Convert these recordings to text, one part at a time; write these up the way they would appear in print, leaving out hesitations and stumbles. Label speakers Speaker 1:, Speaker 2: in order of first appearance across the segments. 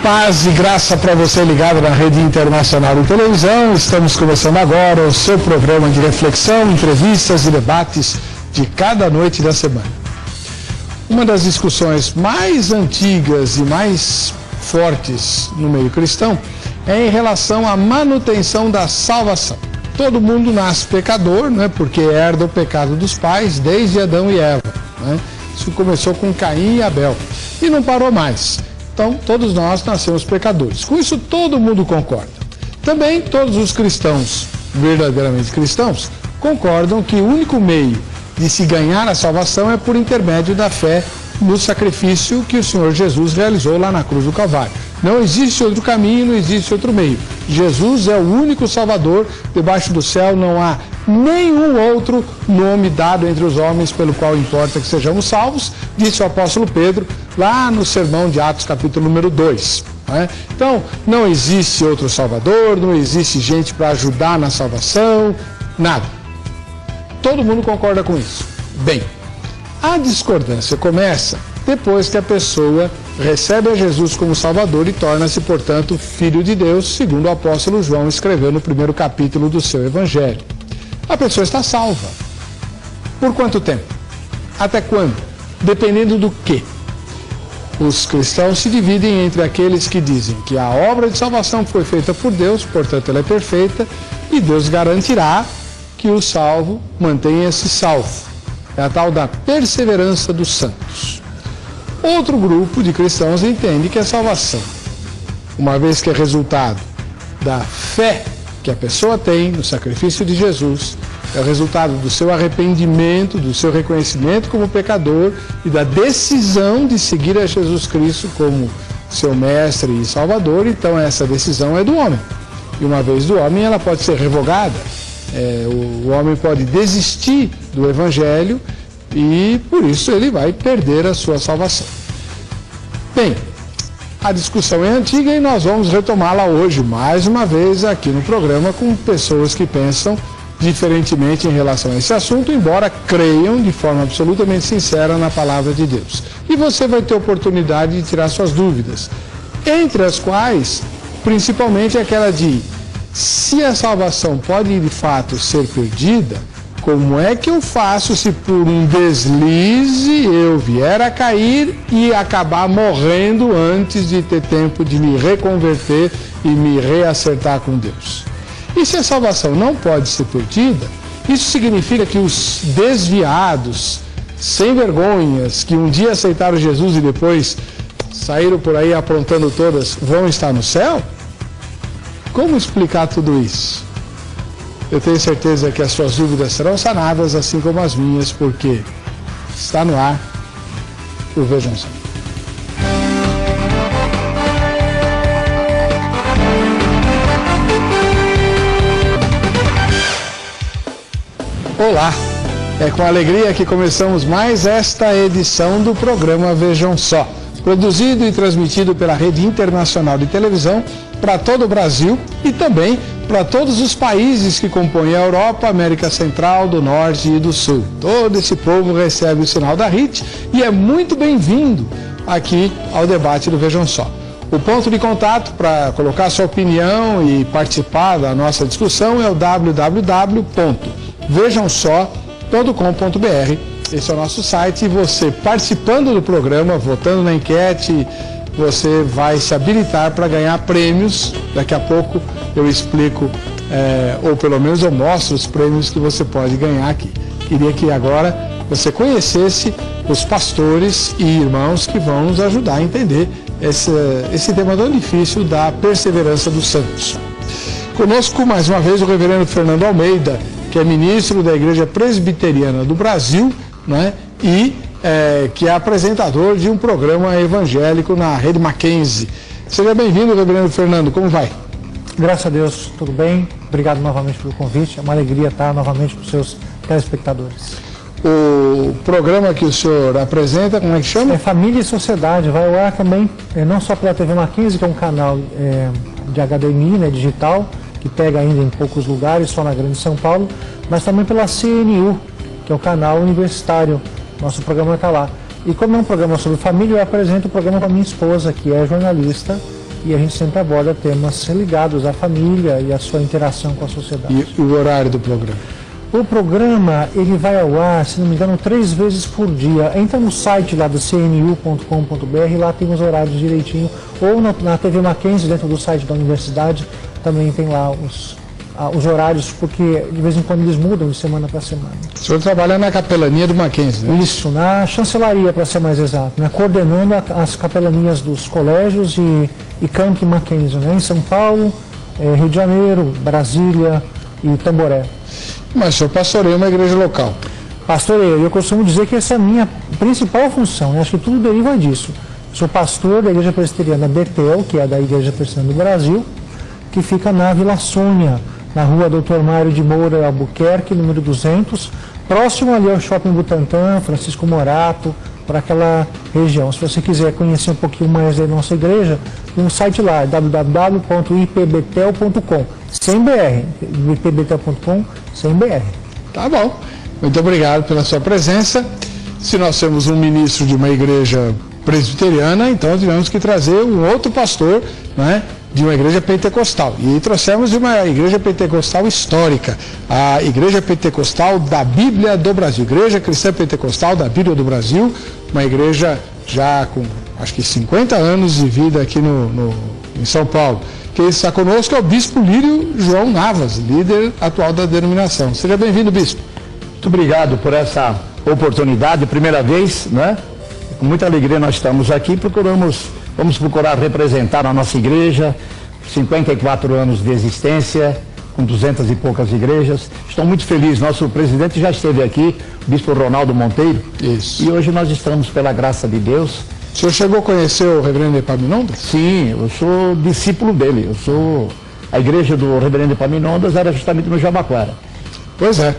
Speaker 1: Paz e graça para você ligado na Rede Internacional de Televisão. Estamos começando agora o seu programa de reflexão, entrevistas e debates de cada noite da semana. Uma das discussões mais antigas e mais fortes no meio cristão é em relação à manutenção da salvação. Todo mundo nasce pecador, né, porque herda o pecado dos pais desde Adão e Eva. Né? Isso começou com Caim e Abel e não parou mais. Então, todos nós nascemos pecadores. Com isso, todo mundo concorda. Também, todos os cristãos, verdadeiramente cristãos, concordam que o único meio de se ganhar a salvação é por intermédio da fé no sacrifício que o Senhor Jesus realizou lá na cruz do Calvário. Não existe outro caminho, não existe outro meio. Jesus é o único Salvador, debaixo do céu não há nenhum outro nome dado entre os homens pelo qual importa que sejamos salvos, disse o apóstolo Pedro lá no sermão de Atos capítulo número 2. Né? Então, não existe outro Salvador, não existe gente para ajudar na salvação, nada. Todo mundo concorda com isso. Bem, a discordância começa depois que a pessoa recebe a Jesus como Salvador e torna-se, portanto, filho de Deus, segundo o apóstolo João escreveu no primeiro capítulo do seu Evangelho. A pessoa está salva. Por quanto tempo? Até quando? Dependendo do quê? Os cristãos se dividem entre aqueles que dizem que a obra de salvação foi feita por Deus, portanto ela é perfeita, e Deus garantirá que o salvo mantenha-se salvo. É a tal da perseverança dos santos. Outro grupo de cristãos entende que a salvação, uma vez que é resultado da fé que a pessoa tem no sacrifício de Jesus, é o resultado do seu arrependimento, do seu reconhecimento como pecador e da decisão de seguir a Jesus Cristo como seu mestre e salvador, então essa decisão é do homem. E uma vez do homem, ela pode ser revogada. O homem pode desistir do Evangelho e por isso ele vai perder a sua salvação. Bem, a discussão é antiga e nós vamos retomá-la hoje, mais uma vez, aqui no programa, com pessoas que pensam diferentemente em relação a esse assunto, embora creiam de forma absolutamente sincera na palavra de Deus. E você vai ter oportunidade de tirar suas dúvidas, entre as quais, principalmente aquela de: se a salvação pode de fato ser perdida, como é que eu faço se por um deslize eu vier a cair e acabar morrendo antes de ter tempo de me reconverter e me reacertar com Deus? E se a salvação não pode ser perdida, isso significa que os desviados, sem vergonhas, que um dia aceitaram Jesus e depois saíram por aí aprontando todas, vão estar no céu? Como explicar tudo isso? Eu tenho certeza que as suas dúvidas serão sanadas, assim como as minhas, porque está no ar o Vejam Só. Olá! É com alegria que começamos mais esta edição do programa Vejam Só, produzido e transmitido pela Rede Internacional de Televisão para todo o Brasil e também para todos os países que compõem a Europa, América Central, do Norte e do Sul. Todo esse povo recebe o sinal da RIT e é muito bem-vindo aqui ao debate do Vejam Só. O ponto de contato para colocar sua opinião e participar da nossa discussão é o www.vejamsó.com.br. Esse é o nosso site e você, participando do programa, votando na enquete, você vai se habilitar para ganhar prêmios. Daqui a pouco eu explico, ou pelo menos eu mostro os prêmios que você pode ganhar aqui. Queria que agora você conhecesse os pastores e irmãos que vão nos ajudar a entender esse tema tão difícil da perseverança dos santos. Conosco, mais uma vez, o reverendo Fernando Almeida, que é ministro da Igreja Presbiteriana do Brasil, né, e que é apresentador de um programa evangélico na Rede Mackenzie. Seja bem-vindo, reverendo Fernando, como vai?
Speaker 2: Graças a Deus, tudo bem. Obrigado novamente pelo convite. É uma alegria estar novamente com os seus telespectadores.
Speaker 1: O programa que o senhor apresenta, como é que chama?
Speaker 2: É Família e Sociedade. Vai ao ar também, não só pela TV Mackenzie, que é um canal de HDMI, né, digital, que pega ainda em poucos lugares, só na Grande São Paulo, mas também pela CNU, que é o canal universitário. Nosso programa está lá. E como é um programa sobre família, eu apresento o programa com a minha esposa, que é jornalista e a gente sempre aborda temas ligados à família e à sua interação com a sociedade.
Speaker 1: E o horário do programa?
Speaker 2: O programa, ele vai ao ar, se não me engano, 3 vezes por dia. Entra no site lá do cnu.com.br, lá tem os horários direitinho, ou na TV Mackenzie, dentro do site da universidade, também tem lá os horários, porque de vez em quando eles mudam de semana para semana.
Speaker 1: O senhor trabalha na capelania do Mackenzie, né?
Speaker 2: Isso, na chancelaria, para ser mais exato, né? Coordenando as capelanias dos colégios e Camp Mackenzie, né? Em São Paulo, Rio de Janeiro, Brasília e Tamboré.
Speaker 1: Mas o senhor pastoreia uma igreja local?
Speaker 2: Pastoreio, eu costumo dizer que essa é a minha principal função, né? Acho que tudo deriva disso. Eu sou pastor da Igreja Presbiteriana Betel, que é da Igreja Presbiteriana do Brasil, que fica na Vila Sônia, na rua Dr. Mário de Moura Albuquerque, número 200, próximo ali ao Shopping Butantã, Francisco Morato, para aquela região. Se você quiser conhecer um pouquinho mais da nossa igreja, tem um site lá, www.ipbetel.com, sem BR, ipbetel.com, sem BR.
Speaker 1: Tá bom. Muito obrigado pela sua presença. Se nós temos um ministro de uma igreja presbiteriana, então tivemos que trazer um outro pastor, né, de uma igreja pentecostal. E trouxemos de uma igreja pentecostal histórica, a Igreja Pentecostal da Bíblia do Brasil, Igreja Cristã Pentecostal da Bíblia do Brasil, uma igreja já com, acho que 50 anos de vida aqui em São Paulo. Quem está conosco é o Bispo Lírio João Navas, líder atual da denominação. Seja bem-vindo, Bispo.
Speaker 3: Muito obrigado por essa oportunidade, primeira vez, né? Com muita alegria nós estamos aqui, vamos procurar representar a nossa igreja, 54 anos de existência, com 200 e poucas igrejas. Estou muito feliz, nosso presidente já esteve aqui, o Bispo Ronaldo Monteiro.
Speaker 1: Isso.
Speaker 3: E hoje nós estamos, pela graça de Deus.
Speaker 1: O senhor chegou a conhecer o reverendo Epaminondas?
Speaker 3: Sim, eu sou discípulo dele, a igreja do reverendo Epaminondas era justamente no Jabaquara.
Speaker 1: Pois é,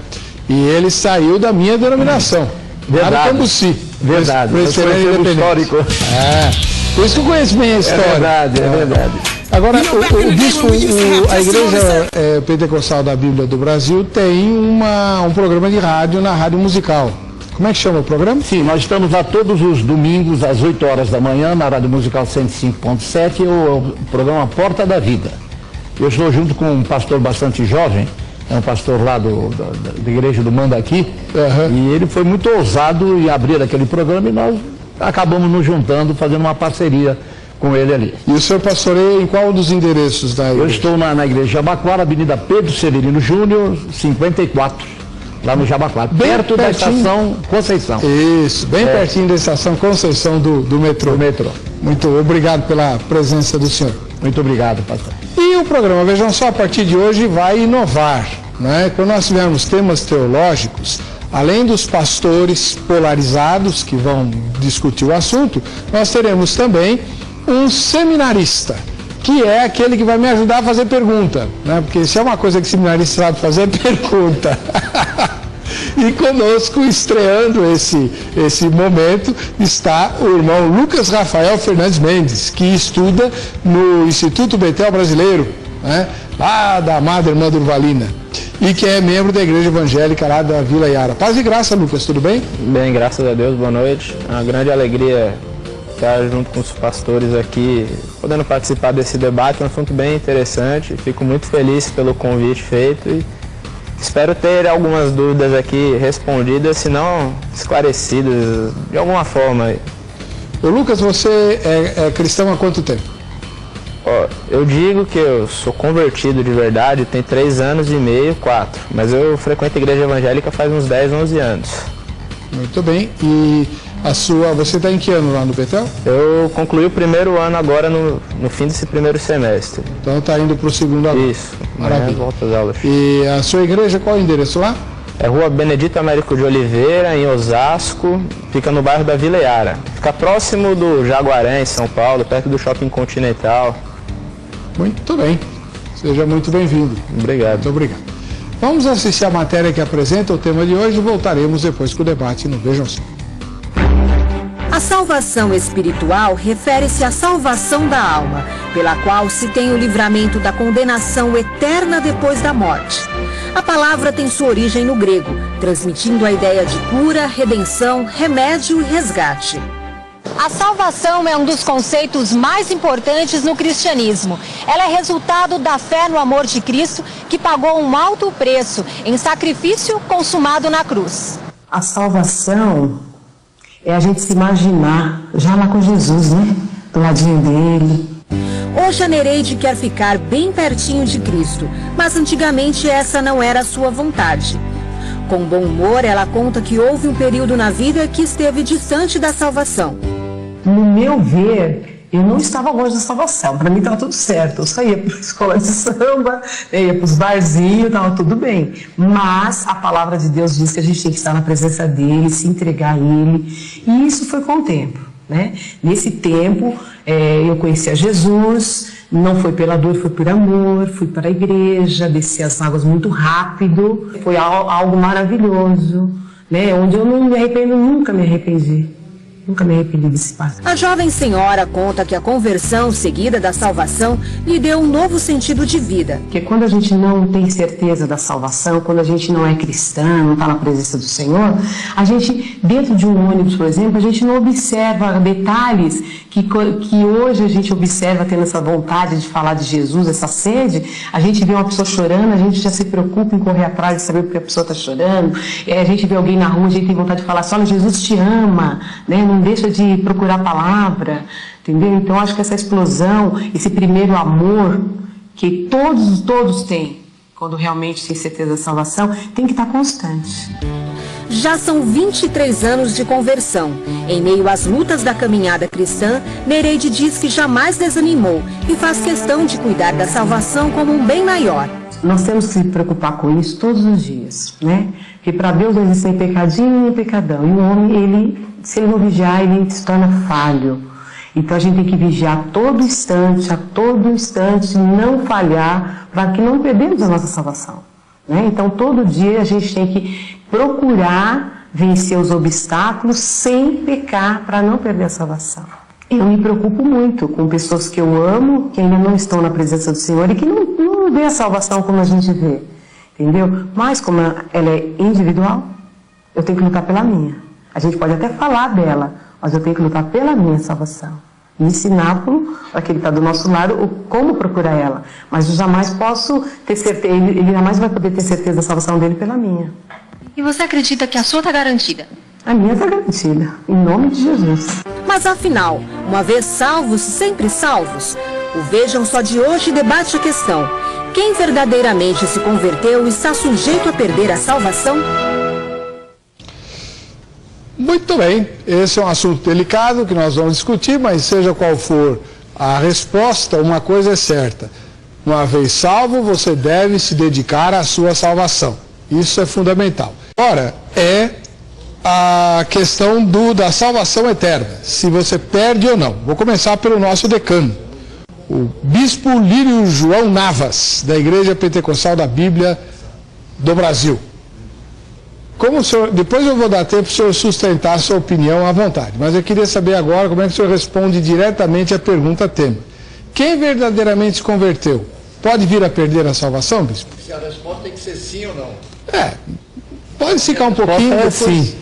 Speaker 1: e ele saiu da minha denominação,
Speaker 3: verdade,
Speaker 1: Cambuci.
Speaker 3: Verdade,
Speaker 1: histórico. Por isso que eu conheço bem a história.
Speaker 3: É verdade.
Speaker 1: Agora, o bispo, a Igreja Pentecostal da Bíblia do Brasil tem um programa de rádio na Rádio Musical. Como é que chama o programa?
Speaker 3: Sim, nós estamos lá todos os domingos às 8 horas da manhã na Rádio Musical 105.7, o programa Porta da Vida. Eu estou junto com um pastor bastante jovem, é um pastor lá da igreja do Mandaqui, e ele foi muito ousado em abrir aquele programa e nós acabamos nos juntando, fazendo uma parceria com ele ali.
Speaker 1: E o senhor pastoreia em qual dos endereços da igreja?
Speaker 3: Eu estou na igreja Jabaquara, Avenida Pedro Severino Júnior, 54, lá no Jabaquara, perto da estação Conceição.
Speaker 1: Isso, bem pertinho da estação Conceição do metrô. Muito obrigado pela presença do senhor.
Speaker 3: Muito obrigado, pastor.
Speaker 1: E o programa, vejam só, a partir de hoje vai inovar, né? Quando nós tivermos temas teológicos, além dos pastores polarizados que vão discutir o assunto, nós teremos também um seminarista, que é aquele que vai me ajudar a fazer pergunta, né? Porque se é uma coisa que seminarista sabe fazer, é pergunta. E conosco, estreando esse momento, está o irmão Lucas Rafael Fernandes Mendes, que estuda no Instituto Betel Brasileiro, né? Lá da Madre Irmã Durvalina, e que é membro da Igreja Evangélica lá da Vila Iara. Paz e graça, Lucas, tudo bem?
Speaker 4: Bem, graças a Deus, boa noite. É uma grande alegria estar junto com os pastores aqui, podendo participar desse debate, um assunto bem interessante. Fico muito feliz pelo convite feito e espero ter algumas dúvidas aqui respondidas, se não esclarecidas de alguma forma.
Speaker 1: Ô Lucas, você é cristão há quanto tempo?
Speaker 4: Eu digo que eu sou convertido de verdade, tem 3 anos e meio, 4, mas eu frequento a igreja evangélica faz uns 10, 11 anos.
Speaker 1: Muito bem, e você está em que ano lá no Betel?
Speaker 4: Eu concluí o primeiro ano agora no fim desse primeiro semestre.
Speaker 1: Então está indo para o segundo ano.
Speaker 4: Isso,
Speaker 1: maravilha.
Speaker 4: Volta às aulas.
Speaker 1: E a sua igreja, qual é o endereço lá?
Speaker 4: É Rua Benedito Américo de Oliveira, em Osasco, fica no bairro da Vila Iara. Fica próximo do Jaguaré, em São Paulo, perto do Shopping Continental.
Speaker 1: Muito bem, seja muito bem-vindo.
Speaker 4: Obrigado.
Speaker 1: Muito obrigado. Vamos assistir a matéria que apresenta o tema de hoje e voltaremos depois com o debate no Vejam Só.
Speaker 5: A salvação espiritual refere-se à salvação da alma, pela qual se tem o livramento da condenação eterna depois da morte. A palavra tem sua origem no grego, transmitindo a ideia de cura, redenção, remédio e resgate. A salvação é um dos conceitos mais importantes no cristianismo. Ela é resultado da fé no amor de Cristo, que pagou um alto preço em sacrifício consumado na cruz.
Speaker 6: A salvação é a gente se imaginar já lá com Jesus, né? Do ladinho dele.
Speaker 5: Hoje a Nereide quer ficar bem pertinho de Cristo, mas antigamente essa não era a sua vontade. Com bom humor, ela conta que houve um período na vida que esteve distante da salvação.
Speaker 6: No meu ver, eu não estava longe da salvação. Para mim estava tudo certo. Eu saía para a escola de samba, ia para os barzinhos, estava tudo bem. Mas a palavra de Deus diz que a gente tem que estar na presença dele, se entregar a ele. E isso foi com o tempo, né? Nesse tempo, eu conheci a Jesus. Não foi pela dor, foi por amor, fui para a igreja, desci as águas muito rápido. Foi algo maravilhoso, né? Onde eu não me arrependo, nunca me arrependi. Nunca me arrependi desse passo.
Speaker 5: A jovem senhora conta que a conversão seguida da salvação lhe deu um novo sentido de vida.
Speaker 6: Porque quando a gente não tem certeza da salvação, quando a gente não é cristã, não está na presença do Senhor, a gente, dentro de um ônibus, por exemplo, a gente não observa detalhes que hoje a gente observa tendo essa vontade de falar de Jesus, essa sede. A gente vê uma pessoa chorando, a gente já se preocupa em correr atrás de saber porque a pessoa está chorando. A gente vê alguém na rua, a gente tem vontade de falar assim, olha, Jesus te ama, né? Não deixa de procurar a palavra, entendeu? Então acho que essa explosão, esse primeiro amor que todos têm, quando realmente tem certeza da salvação, tem que estar constante.
Speaker 5: Já são 23 anos de conversão. Em meio às lutas da caminhada cristã, Nereide diz que jamais desanimou e faz questão de cuidar da salvação como um bem maior.
Speaker 6: Nós temos que se preocupar com isso todos os dias, né? Porque para Deus não existe nem pecadinho nem pecadão. E o homem, se ele não vigiar, ele se torna falho. Então a gente tem que vigiar a todo instante, não falhar, para que não perdemos a nossa salvação, né? Então todo dia a gente tem que procurar vencer os obstáculos sem pecar, para não perder a salvação. Eu me preocupo muito com pessoas que eu amo, que ainda não estão na presença do Senhor e que não vê a salvação como a gente vê, entendeu? Mas como ela é individual, eu tenho que lutar pela minha. A gente pode até falar dela, mas eu tenho que lutar pela minha salvação. E ensinar para quem está do nosso lado como procurar ela. Mas eu jamais posso ter certeza, ele jamais vai poder ter certeza da salvação dele pela minha.
Speaker 5: E você acredita que a sua está garantida?
Speaker 6: A minha está garantida, em nome de Jesus.
Speaker 5: Mas afinal, uma vez salvos, sempre salvos? O Vejam Só de hoje debate a questão. Quem verdadeiramente se converteu está sujeito a perder a salvação?
Speaker 1: Muito bem, esse é um assunto delicado que nós vamos discutir, mas seja qual for a resposta, uma coisa é certa. Uma vez salvo, você deve se dedicar à sua salvação. Isso é fundamental. Agora, é a questão da salvação eterna, se você perde ou não. Vou começar pelo nosso decano, o Bispo Lírio João Navas, da Igreja Pentecostal da Bíblia do Brasil. Como o senhor, depois eu vou dar tempo para o senhor sustentar a sua opinião à vontade, mas eu queria saber agora como é que o senhor responde diretamente à pergunta tema. Quem verdadeiramente se converteu, pode vir a perder a salvação, bispo?
Speaker 3: Se a resposta tem que ser sim ou não.
Speaker 1: Pode ficar um pouquinho, depois...
Speaker 3: sim.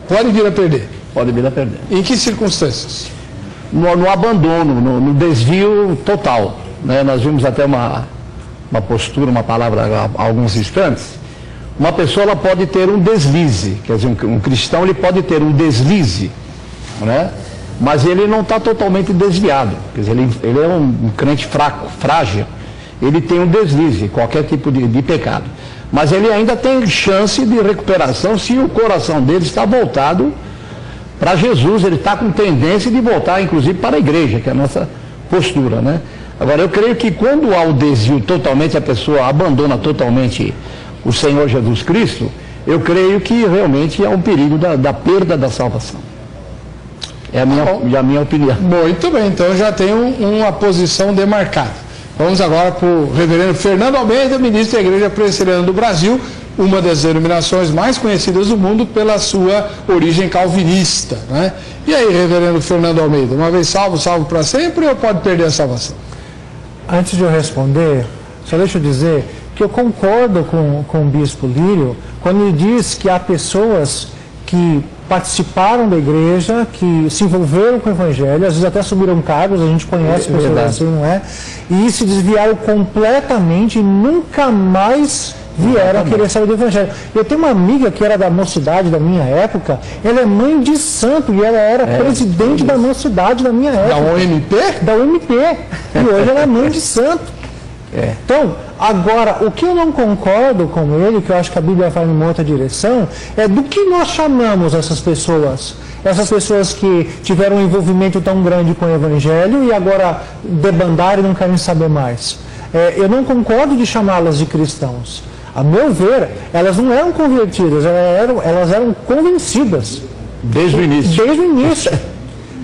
Speaker 1: Pode vir a perder.
Speaker 3: Pode vir a perder.
Speaker 1: Em que circunstâncias?
Speaker 3: No abandono, no desvio total, né? Nós vimos até uma postura, uma palavra há alguns instantes. Uma pessoa ela pode ter um deslize, quer dizer, um cristão ele pode ter um deslize, né? Mas ele não está totalmente desviado, quer dizer, ele é um crente fraco, frágil, ele tem um deslize, qualquer tipo de pecado. Mas ele ainda tem chance de recuperação se o coração dele está voltado para Jesus, ele está com tendência de voltar, inclusive, para a igreja, que é a nossa postura, né? Agora, eu creio que quando há o desvio totalmente, a pessoa abandona totalmente o Senhor Jesus Cristo, eu creio que realmente há um perigo da perda da salvação. É a minha opinião.
Speaker 1: Muito bem, então já tem uma posição demarcada. Vamos agora para o reverendo Fernando Almeida, ministro da Igreja Presbiteriana do Brasil, uma das denominações mais conhecidas do mundo pela sua origem calvinista, né? E aí, reverendo Fernando Almeida, uma vez salvo, salvo para sempre ou pode perder a salvação?
Speaker 2: Antes de eu responder, só deixa eu dizer que eu concordo com o bispo Lírio quando ele diz que há pessoas que participaram da igreja, que se envolveram com o evangelho, às vezes até subiram cargos, a gente conhece pessoas assim, não é? E se desviaram completamente e nunca mais vieram a querer saber do evangelho. Eu tenho uma amiga que era da mocidade da minha época, ela é mãe de santo e ela era presidente da mocidade da minha época.
Speaker 1: Da UMP?
Speaker 2: Da UMP. E hoje ela é mãe de santo. Então, agora, o que eu não concordo com ele, que eu acho que a Bíblia vai numa outra direção, é do que nós chamamos essas pessoas. Essas pessoas que tiveram um envolvimento tão grande com o Evangelho e agora debandaram e não querem saber mais. Eu não concordo de chamá-las de cristãos. A meu ver, elas não eram convertidas, elas eram convencidas.
Speaker 3: Desde o início.
Speaker 2: Desde o início.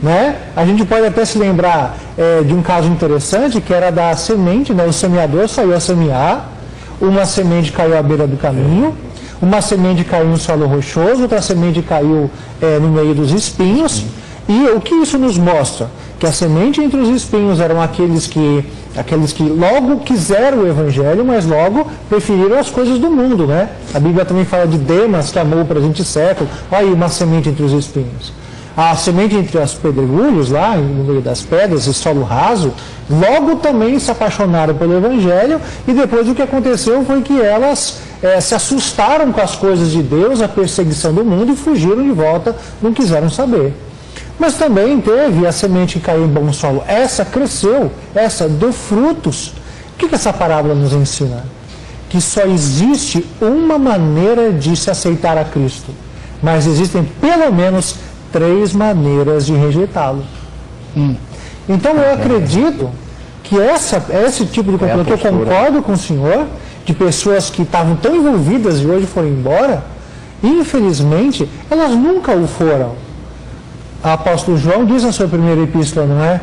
Speaker 2: Né? A gente pode até se lembrar de um caso interessante, que era da semente, né? O semeador saiu a semear, uma semente caiu à beira do caminho, uma semente caiu no solo rochoso, outra semente caiu no meio dos espinhos. E o que isso nos mostra? Que a semente entre os espinhos eram aqueles que logo quiseram o Evangelho, mas logo preferiram as coisas do mundo, né? A Bíblia também fala de Demas, que amou o presente século. Olha aí uma semente entre os espinhos. A semente entre os pedregulhos, lá no meio das pedras, e solo raso, logo também se apaixonaram pelo Evangelho, e depois o que aconteceu foi que elas se assustaram com as coisas de Deus, a perseguição do mundo, e fugiram de volta, não quiseram saber. Mas também teve a semente que caiu em bom solo. Essa cresceu, essa deu frutos. O que essa parábola nos ensina? Que só existe uma maneira de se aceitar a Cristo, mas existem pelo menos 3 maneiras de rejeitá-lo. Então eu acredito que esse tipo de comportamento, eu concordo com o senhor, de pessoas que estavam tão envolvidas e hoje foram embora, infelizmente, elas nunca o foram. O apóstolo João diz na sua primeira epístola, não é?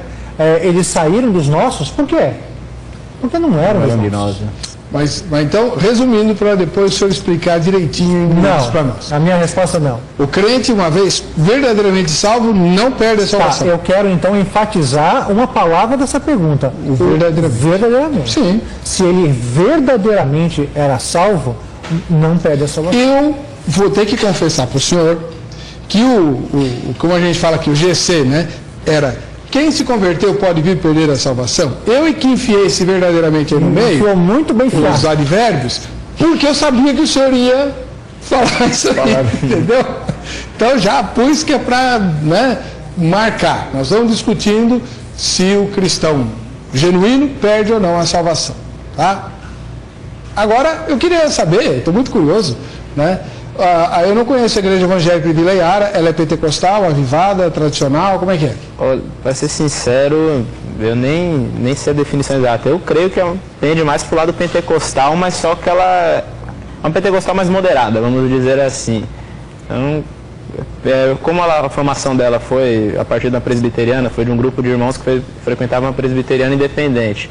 Speaker 2: Eles saíram dos nossos, por quê? Porque não eram os nossos.
Speaker 1: Mas então, resumindo, para depois o senhor explicar direitinho para nós.
Speaker 2: A minha resposta não.
Speaker 1: O crente, uma vez verdadeiramente salvo, não perde a salvação.
Speaker 2: Eu quero então enfatizar uma palavra dessa pergunta. Verdadeiramente.
Speaker 1: Sim.
Speaker 2: Se ele verdadeiramente era salvo, não perde a salvação.
Speaker 1: Eu vou ter que confessar para o senhor que como a gente fala aqui, o GC, né, era: quem se converteu pode vir perder a salvação. Eu que enfiei esse verdadeiramente aí no meio,
Speaker 2: foi muito bem feito,
Speaker 1: os advérbios, porque eu sabia que o senhor ia falar isso aí, entendeu? Então já pus que é para, né, marcar. Nós vamos discutindo se o cristão genuíno perde ou não a salvação, tá? Agora, eu queria saber, estou muito curioso, né? Eu não conheço a igreja evangélica de Vila Iara. Ela é pentecostal, avivada, tradicional, como é que é?
Speaker 4: Para ser sincero, eu nem sei a definição exata. Eu creio que tende mais para o lado pentecostal, mas só que ela é uma pentecostal mais moderada, vamos dizer assim. Então, como a formação dela foi a partir da presbiteriana, foi de um grupo de irmãos que frequentavam a presbiteriana independente.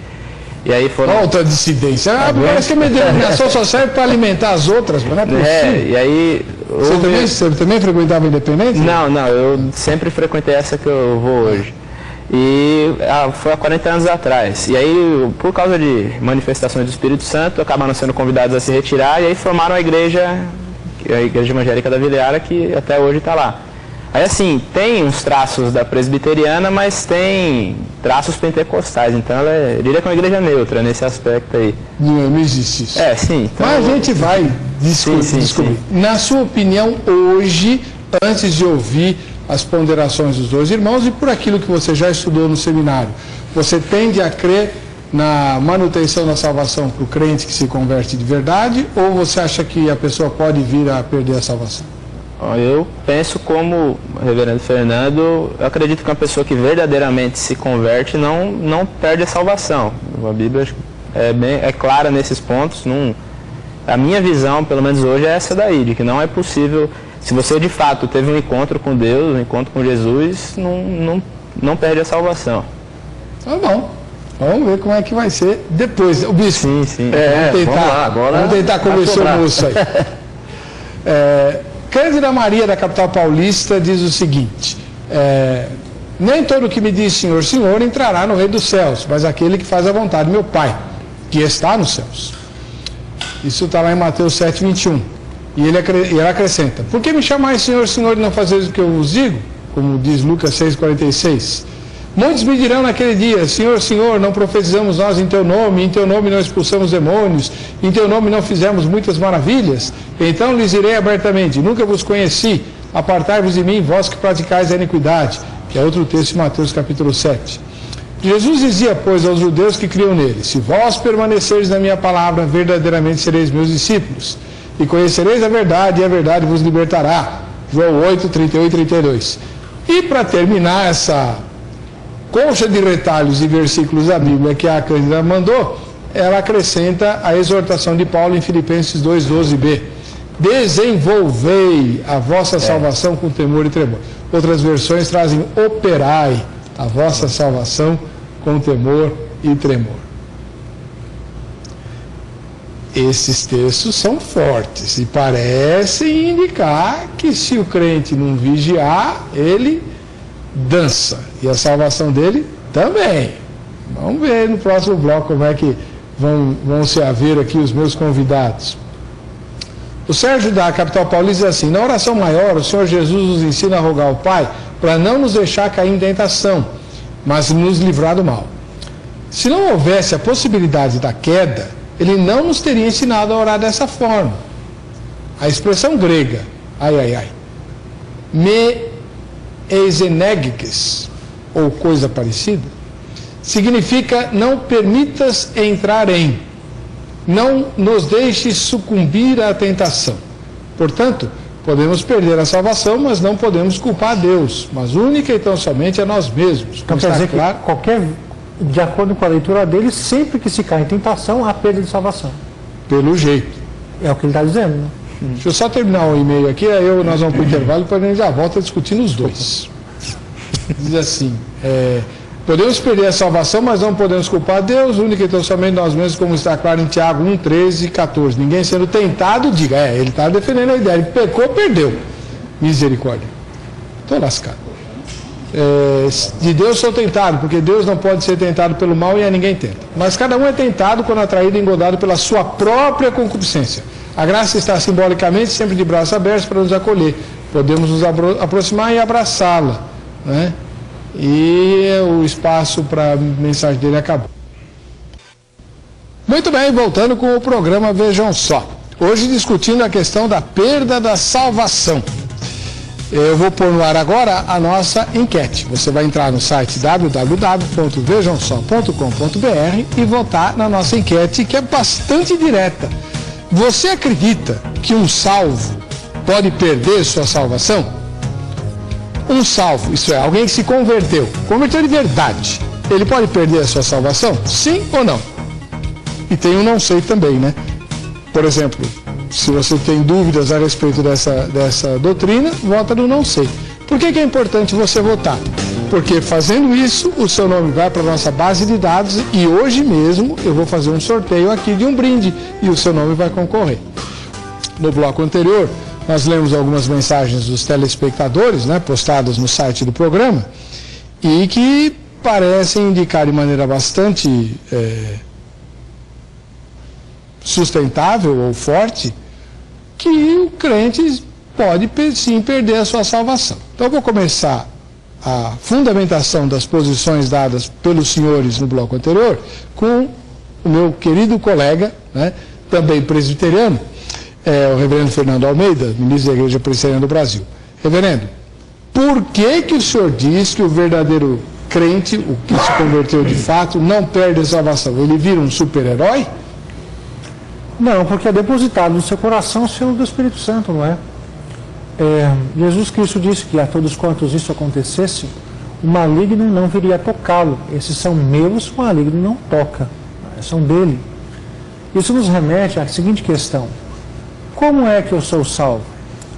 Speaker 4: E aí foram...
Speaker 1: Outra dissidência. Parece que a minha denominação só serve para alimentar as outras, mas não é possível.
Speaker 4: E aí...
Speaker 1: Você também frequentava independente?
Speaker 4: Não, eu sempre frequentei essa que eu vou hoje. E foi há 40 anos atrás. E aí, por causa de manifestações do Espírito Santo, acabaram sendo convidados a se retirar, e aí formaram a igreja evangélica da Vila Iara, que até hoje está lá. Aí assim, tem uns traços da presbiteriana, mas tem traços pentecostais, então ela eu diria que é uma igreja neutra nesse aspecto aí.
Speaker 1: Não existe isso.
Speaker 4: Sim. Então,
Speaker 1: mas a gente vai descobrir. Sim. Na sua opinião, hoje, antes de ouvir as ponderações dos dois irmãos e por aquilo que você já estudou no seminário, você tende a crer na manutenção da salvação para o crente que se converte de verdade, ou você acha que a pessoa pode vir a perder a salvação?
Speaker 4: Eu penso como o reverendo Fernando, eu acredito que uma pessoa que verdadeiramente se converte não perde a salvação. A Bíblia é clara nesses pontos. A minha visão, pelo menos hoje, é essa daí, de que não é possível, se você de fato teve um encontro com Deus, um encontro com Jesus, não perde a salvação.
Speaker 1: Tá bom. Vamos ver como é que vai ser depois. O bispo.
Speaker 4: Sim.
Speaker 1: Vamos tentar convencer o moço aí. Cândida Maria, da capital paulista, diz o seguinte: nem todo que me diz Senhor, Senhor entrará no reino dos céus, mas aquele que faz a vontade do meu Pai, que está nos céus. Isso está lá em Mateus 7:21. E ela acrescenta: por que me chamais Senhor, Senhor, e não fazeis o que eu vos digo? Como diz Lucas 6,46. Muitos me dirão naquele dia: Senhor, Senhor, não profetizamos nós em teu nome, em teu nome não expulsamos demônios, em teu nome não fizemos muitas maravilhas? Então lhes direi abertamente: nunca vos conheci, apartai-vos de mim, vós que praticais a iniquidade. Que é outro texto de Mateus capítulo 7. Jesus dizia, pois, aos judeus que criam nele: se vós permanecerdes na minha palavra, verdadeiramente sereis meus discípulos, e conhecereis a verdade, e a verdade vos libertará. João 8, 38 e 32. E para terminar essa colcha de retalhos e versículos da Bíblia que a Cândida mandou, ela acrescenta a exortação de Paulo em Filipenses 2,12b. Desenvolvei a vossa salvação com temor e tremor. Outras versões trazem: operai a vossa salvação com temor e tremor. Esses textos são fortes e parecem indicar que se o crente não vigiar, ele dança. E a salvação dele também. Vamos ver no próximo bloco como é que vão se haver aqui os meus convidados. O Sérgio da capital paulista diz assim: na oração maior, o Senhor Jesus nos ensina a rogar ao Pai para não nos deixar cair em tentação, mas nos livrar do mal. Se não houvesse a possibilidade da queda, ele não nos teria ensinado a orar dessa forma. A expressão grega, me eiseneges, ou coisa parecida, significa não permitas entrar em, não nos deixes sucumbir à tentação. Portanto, podemos perder a salvação, mas não podemos culpar a Deus, mas única e tão somente a nós mesmos.
Speaker 2: Então quer dizer claro, que de acordo com a leitura dele, sempre que se cai em tentação, há perda de salvação.
Speaker 1: Pelo jeito.
Speaker 2: É o que ele está dizendo, né?
Speaker 1: Deixa eu só terminar o e-mail aqui, aí nós vamos para o intervalo e depois a gente já volta discutindo os dois. Diz assim: podemos perder a salvação, mas não podemos culpar a Deus, única e tão somente nós mesmos, como está claro em Tiago 1, 13 e 14. Ninguém sendo tentado, diga, ele está defendendo a ideia, ele pecou, perdeu. Misericórdia. Estou lascado. De Deus sou tentado, porque Deus não pode ser tentado pelo mal e a ninguém tenta. Mas cada um é tentado quando atraído e engodado pela sua própria concupiscência. A graça está simbolicamente sempre de braços abertos para nos acolher. Podemos nos aproximar e abraçá-la, né? E o espaço para a mensagem dele acabou. Muito bem, voltando com o programa Vejam Só. Hoje discutindo a questão da perda da salvação. Eu vou pôr no ar agora a nossa enquete. Você vai entrar no site www.vejamsó.com.br e votar na nossa enquete, que é bastante direta. Você acredita que um salvo pode perder sua salvação? Um salvo, isso é, alguém que se converteu de verdade, ele pode perder a sua salvação? Sim ou não? E tem um não sei também, né? Por exemplo, se você tem dúvidas a respeito dessa doutrina, vota no não sei. Por que é importante você votar? Porque fazendo isso, o seu nome vai para a nossa base de dados e hoje mesmo eu vou fazer um sorteio aqui de um brinde e o seu nome vai concorrer. No bloco anterior, nós lemos algumas mensagens dos telespectadores, né, postadas no site do programa, e que parecem indicar de maneira bastante sustentável ou forte que o crente pode sim perder a sua salvação. Então eu vou começar a fundamentação das posições dadas pelos senhores no bloco anterior com o meu querido colega, né, também presbiteriano, o reverendo Fernando Almeida, ministro da Igreja Presbiteriana do Brasil. Reverendo, por que o senhor diz que o verdadeiro crente, o que se converteu de fato, não perde a salvação? Ele vira um super-herói?
Speaker 2: Não, porque é depositado no seu coração o selo do Espírito Santo, não é? Jesus Cristo disse que a todos quantos isso acontecesse, o maligno não viria tocá-lo. Esses são meus, o maligno não toca, são dele. Isso nos remete à seguinte questão: como é que eu sou salvo?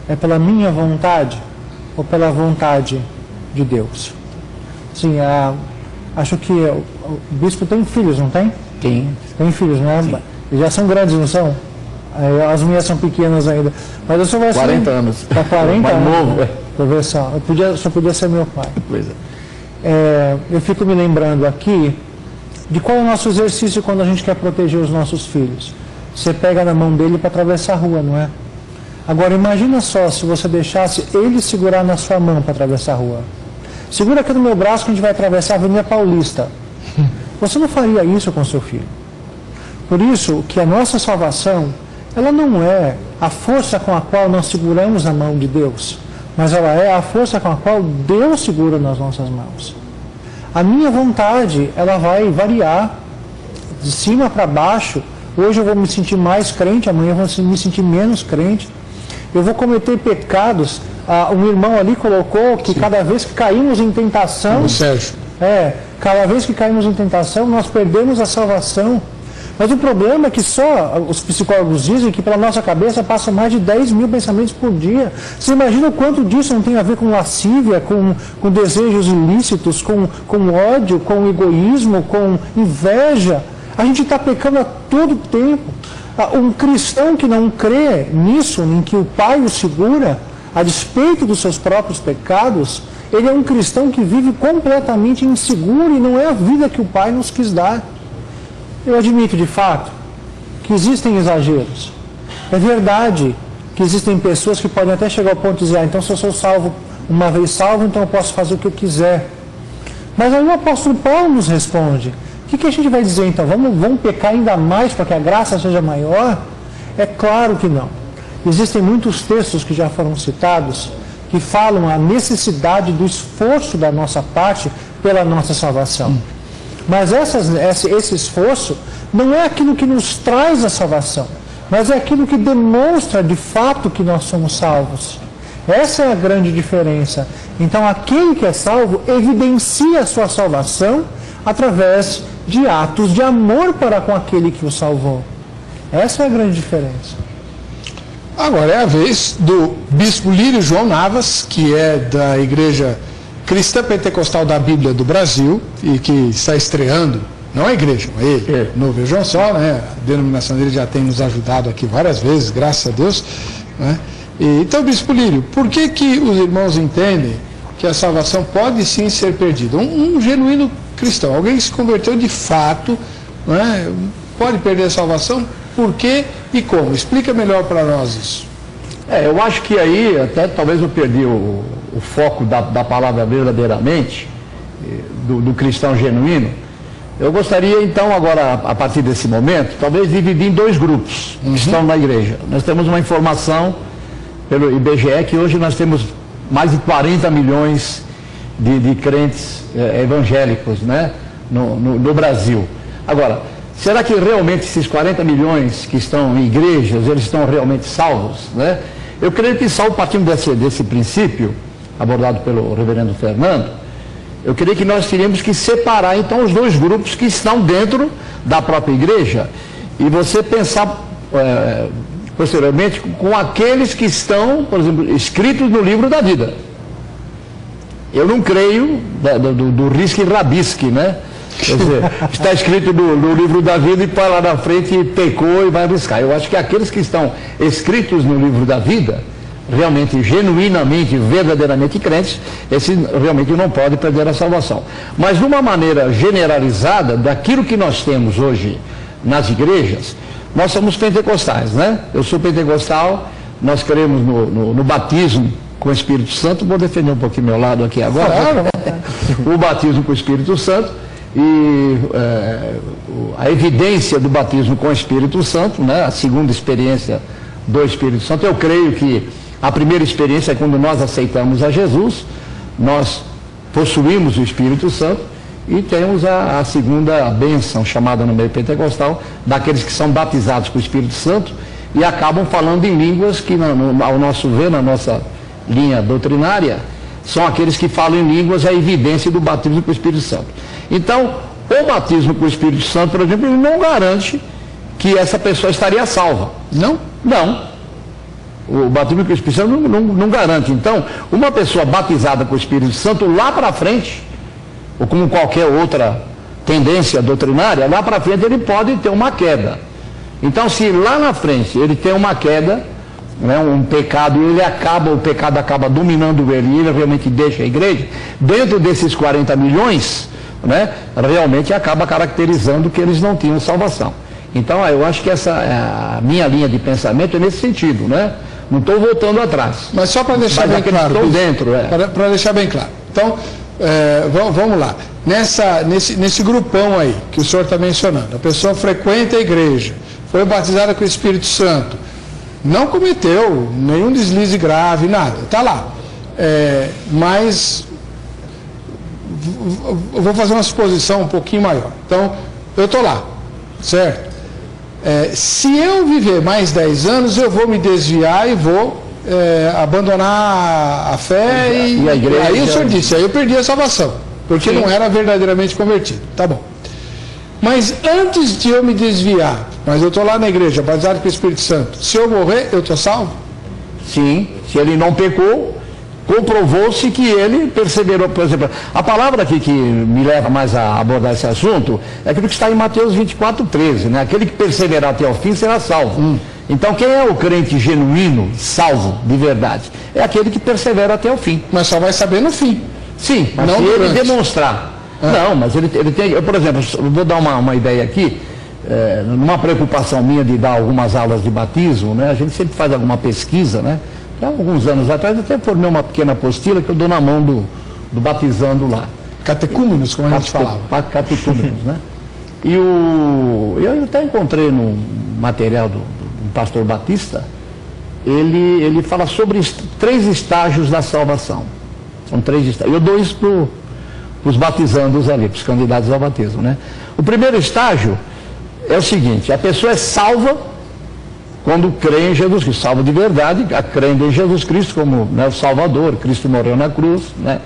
Speaker 2: É pela minha vontade ou pela vontade de Deus? Sim, acho que o bispo tem filhos, não tem?
Speaker 3: Tem.
Speaker 2: Tem filhos, não é? Sim. Eles já são grandes, não são? As minhas são pequenas ainda. Mas eu só vai
Speaker 3: 40 anos.
Speaker 2: Está 40 anos.
Speaker 3: Novo,
Speaker 2: Para ver só. Só podia ser meu pai.
Speaker 3: Pois é.
Speaker 2: Eu fico me lembrando aqui de qual é o nosso exercício quando a gente quer proteger os nossos filhos. Você pega na mão dele para atravessar a rua, não é? Agora, imagina só se você deixasse ele segurar na sua mão para atravessar a rua. Segura aqui no meu braço que a gente vai atravessar a Avenida Paulista. Você não faria isso com seu filho. Por isso que a nossa salvação, ela não é a força com a qual nós seguramos a mão de Deus, mas ela é a força com a qual Deus segura nas nossas mãos. A minha vontade, ela vai variar de cima para baixo. Hoje eu vou me sentir mais crente, amanhã eu vou me sentir menos crente. Eu vou cometer pecados. Um irmão ali colocou que cada vez que caímos em tentação...
Speaker 1: O Sérgio.
Speaker 2: Cada vez que caímos em tentação, nós perdemos a salvação. Mas o problema é que só os psicólogos dizem que pela nossa cabeça passam mais de 10 mil pensamentos por dia. Você imagina o quanto disso não tem a ver com lascívia, com desejos ilícitos, com ódio, com egoísmo, com inveja. A gente está pecando a todo tempo. Um cristão que não crê nisso, em que o Pai o segura, a despeito dos seus próprios pecados, ele é um cristão que vive completamente inseguro e não é a vida que o Pai nos quis dar. Eu admito, de fato, que existem exageros. É verdade que existem pessoas que podem até chegar ao ponto de dizer, então se eu sou salvo, uma vez salvo, então eu posso fazer o que eu quiser. Mas aí o apóstolo Paulo nos responde, o que a gente vai dizer então? Vamos pecar ainda mais para que a graça seja maior? É claro que não. Existem muitos textos que já foram citados que falam a necessidade do esforço da nossa parte pela nossa salvação. Mas esse esforço não é aquilo que nos traz a salvação, mas é aquilo que demonstra de fato que nós somos salvos. Essa é a grande diferença. Então, aquele que é salvo evidencia a sua salvação através de atos de amor para com aquele que o salvou. Essa é a grande diferença.
Speaker 1: Agora é a vez do bispo Lírio João Navas, que é da Igreja Cristã Pentecostal da Bíblia do Brasil e que está estreando, não a igreja, mas ele, no Vejam Só, né? A denominação dele já tem nos ajudado aqui várias vezes, graças a Deus, né? Então, bispo Lírio, por que os irmãos entendem que a salvação pode sim ser perdida? Um genuíno cristão, alguém que se converteu de fato, né? Pode perder a salvação? Por quê e como? Explica melhor para nós isso.
Speaker 3: Eu acho que aí, até talvez eu perdi o foco da palavra verdadeiramente, do cristão genuíno. Eu gostaria então agora, a partir desse momento, talvez dividir em dois grupos que estão na igreja. Nós temos uma informação pelo IBGE que hoje nós temos mais de 40 milhões de crentes evangélicos, né, no Brasil. Agora, será que realmente esses 40 milhões que estão em igrejas, eles estão realmente salvos, né? Eu creio que salvo, partindo desse princípio, abordado pelo reverendo Fernando, eu creio que nós teríamos que separar então os dois grupos que estão dentro da própria igreja e você pensar posteriormente com aqueles que estão, por exemplo, escritos no livro da vida. Eu não creio do risque e rabisque, né? Quer dizer, está escrito no livro da vida e para lá na frente pecou e vai arriscar. Eu acho que aqueles que estão escritos no livro da vida, realmente, genuinamente, verdadeiramente crentes, esses realmente não podem perder a salvação. Mas de uma maneira generalizada, daquilo que nós temos hoje nas igrejas, nós somos pentecostais, né? Eu sou pentecostal, nós cremos no batismo com o Espírito Santo, vou defender um pouquinho meu lado aqui agora, o batismo com o Espírito Santo, e a evidência do batismo com o Espírito Santo, né, a segunda experiência do Espírito Santo. Eu creio que a primeira experiência é quando nós aceitamos a Jesus, nós possuímos o Espírito Santo e temos a segunda bênção, chamada no meio pentecostal, daqueles que são batizados com o Espírito Santo e acabam falando em línguas que, ao nosso ver, na nossa linha doutrinária, são aqueles que falam em línguas, a evidência do batismo com o Espírito Santo. Então, o batismo com o Espírito Santo, por exemplo, ele não garante que essa pessoa estaria salva. Não? Não. O batismo com o Espírito Santo não garante. Então, uma pessoa batizada com o Espírito Santo, lá para frente, ou como qualquer outra tendência doutrinária, lá para frente ele pode ter uma queda. Então, se lá na frente ele tem uma queda, né, um pecado, o pecado acaba dominando ele e ele realmente deixa a igreja, dentro desses 40 milhões, né, realmente acaba caracterizando que eles não tinham salvação. Então, eu acho que essa a minha linha de pensamento é nesse sentido, né? Não estou voltando atrás.
Speaker 1: Mas só para deixar bem claro.
Speaker 3: Estou dentro,
Speaker 1: Para deixar bem claro. Então, vamos lá. Nesse grupão aí, que o senhor está mencionando, a pessoa frequenta a igreja, foi batizada com o Espírito Santo, não cometeu nenhum deslize grave, nada, está lá. Mas eu vou fazer uma suposição um pouquinho maior. Então, eu estou lá, certo? Se eu viver mais 10 anos, eu vou me desviar e vou abandonar a fé e a igreja. Aí o senhor disse, aí eu perdi a salvação, porque não era verdadeiramente convertido. Tá bom. Mas antes de eu me desviar, mas eu estou lá na igreja, batizado com o Espírito Santo, se eu morrer, eu estou salvo?
Speaker 3: Sim, se ele não pecou, comprovou-se que ele perseverou. Por exemplo, a palavra aqui que me leva mais a abordar esse assunto é aquilo que está em Mateus 24:13, né? Aquele que perseverar até o fim será salvo. Então, quem é o crente genuíno, salvo, de verdade? É aquele que persevera até o fim.
Speaker 1: Mas só vai saber no fim.
Speaker 3: Sim, mas
Speaker 1: não
Speaker 3: se
Speaker 1: durante.
Speaker 3: ele demonstrar. Não, mas ele tem... Eu, por exemplo, vou dar uma ideia aqui, numa preocupação minha de dar algumas aulas de batismo, né? A gente sempre faz alguma pesquisa, né? Há alguns anos atrás, até formei uma pequena apostila que eu dou na mão do batizando lá.
Speaker 1: Catecúmenos, como a gente falava.
Speaker 3: Catecúmenos, né? E eu até encontrei no material do pastor Batista, ele fala sobre 3 estágios da salvação. São 3 estágios. Eu dou isso para os batizandos ali, para os candidatos ao batismo, né? O primeiro estágio é o seguinte: a pessoa é salva quando crê em Jesus Cristo, salvo de verdade, crendo em Jesus Cristo como, né, o Salvador. Cristo morreu na cruz, né?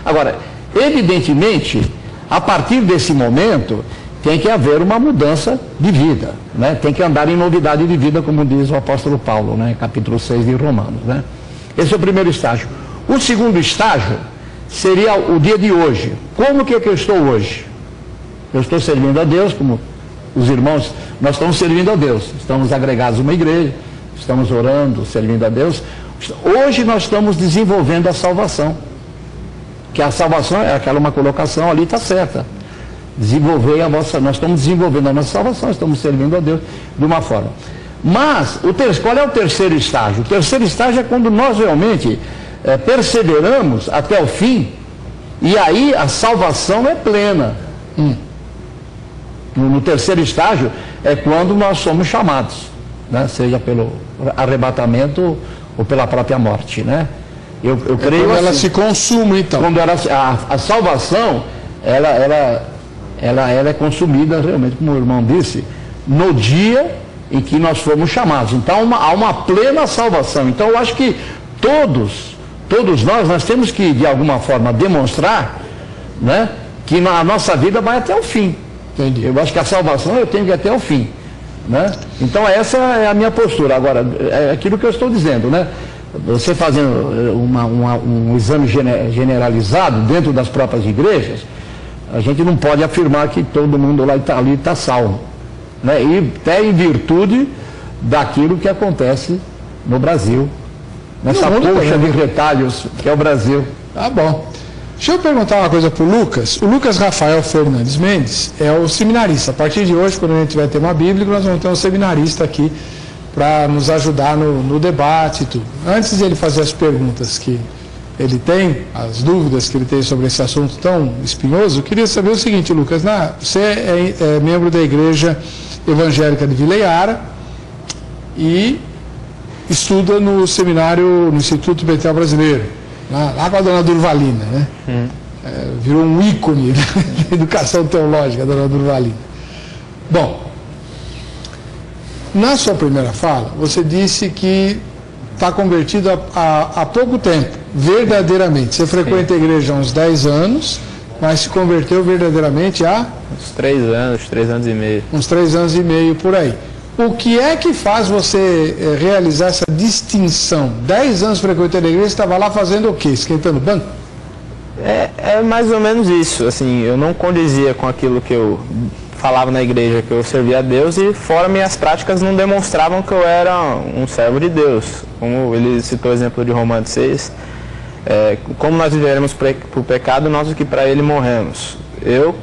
Speaker 3: Agora, evidentemente, a partir desse momento, tem que haver uma mudança de vida, né? Tem que andar em novidade de vida, como diz o apóstolo Paulo, né? Capítulo 6 de Romanos, né? Esse é o primeiro estágio. O segundo estágio seria o dia de hoje. Como que eu estou hoje? Eu estou servindo a Deus, como os irmãos, nós estamos servindo a Deus, estamos agregados a uma igreja, estamos orando, servindo a Deus. Hoje nós estamos desenvolvendo a salvação, que a salvação é aquela uma colocação ali, está certa. Nós estamos desenvolvendo a nossa salvação, estamos servindo a Deus de uma forma. Mas, qual é o terceiro estágio? O terceiro estágio é quando nós realmente perseveramos até o fim, e aí a salvação é plena. No terceiro estágio é quando nós somos chamados, né? Seja pelo arrebatamento ou pela própria morte, né? Eu creio
Speaker 1: quando
Speaker 3: assim,
Speaker 1: ela se consuma, então.
Speaker 3: Quando a salvação, ela é consumida realmente, como o irmão disse, no dia em que nós fomos chamados. Então há uma plena salvação. Então eu acho que todos nós temos que, de alguma forma, demonstrar, né, que a nossa vida vai até o fim.
Speaker 1: Entendi.
Speaker 3: Eu acho que a salvação eu tenho que ir até o fim, né? Então essa é a minha postura. Agora, é aquilo que eu estou dizendo, né? Você fazendo um exame generalizado dentro das próprias igrejas, a gente não pode afirmar que todo mundo lá está salvo, né? E até em virtude daquilo que acontece no Brasil, nessa colcha de retalhos que é o Brasil.
Speaker 1: Tá bom. Deixa eu perguntar uma coisa para o Lucas. O Lucas Rafael Fernandes Mendes é o seminarista. A partir de hoje, quando a gente vai ter uma Bíblia, nós vamos ter um seminarista aqui para nos ajudar no debate e tudo. Antes de ele fazer as perguntas que ele tem, as dúvidas que ele tem sobre esse assunto tão espinhoso, eu queria saber o seguinte, Lucas. Você é membro da Igreja Evangélica de Vila Iara e estuda no seminário, no Instituto Betel Brasileiro, lá com a dona Durvalina, né? Virou um ícone da educação teológica, a dona Durvalina. Bom, na sua primeira fala, você disse que está convertido há pouco tempo, verdadeiramente. Você frequenta a igreja há uns 10 anos, mas se converteu verdadeiramente há...
Speaker 4: Uns 3 anos e meio.
Speaker 1: Uns 3 anos e meio por aí. O que é que faz você realizar essa distinção? 10 anos frequentando a igreja, você estava lá fazendo o quê? Esquentando banco?
Speaker 4: É mais ou menos isso. Assim, eu não condizia com aquilo que eu falava na igreja, que eu servia a Deus, e fora minhas práticas não demonstravam que eu era um servo de Deus. Como ele citou o exemplo de Romanos 6, como nós viveremos para o pecado, nós o que para ele morremos. Eu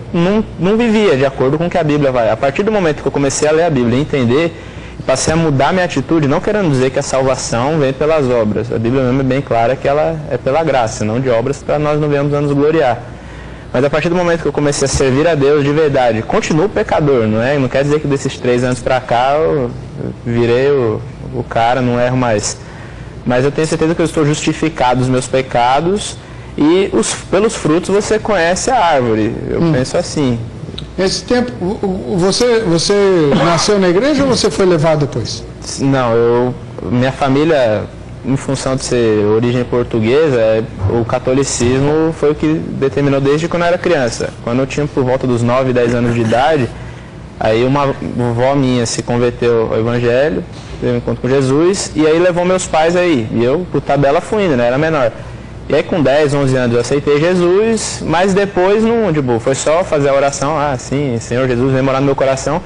Speaker 4: não vivia de acordo com o que a Bíblia vai. A partir do momento que eu comecei a ler a Bíblia e entender Passei a mudar minha atitude, não querendo dizer que a salvação vem pelas obras. A Bíblia mesmo é bem clara que ela é pela graça, não de obras, para nós não venhamos a nos gloriar. Mas a partir do momento que eu comecei a servir a Deus de verdade, continuo pecador, não é? Não quer dizer que desses 3 anos para cá eu virei o cara, não erro mais. Mas eu tenho certeza que eu estou justificado dos meus pecados e pelos frutos você conhece a árvore. Eu penso assim.
Speaker 1: Nesse tempo, você nasceu na igreja ou você foi levado depois?
Speaker 4: Não, minha família, em função de ser origem portuguesa, o catolicismo foi o que determinou desde quando eu era criança. Quando eu tinha por volta dos 9, 10 anos de idade, aí uma avó minha se converteu ao evangelho, teve um encontro com Jesus, e aí levou meus pais aí. E eu, por tabela, fui indo, né? Era menor. E aí com 10, 11 anos eu aceitei Jesus, mas depois não, tipo, foi só fazer a oração, sim, Senhor Jesus, vem morar no meu coração.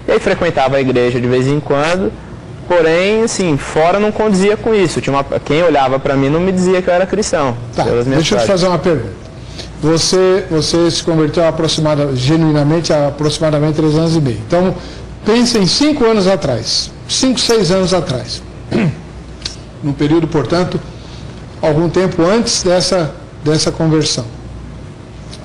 Speaker 4: E aí frequentava a igreja de vez em quando, porém, assim, fora não condizia com isso. Quem olhava para mim não me dizia que eu era cristão.
Speaker 1: Tá, deixa eu te fazer uma pergunta. Você se converteu genuinamente há aproximadamente 3 anos e meio. Então, pense em 5 anos atrás, 5, 6 anos atrás. Num período, portanto, algum tempo antes dessa conversão.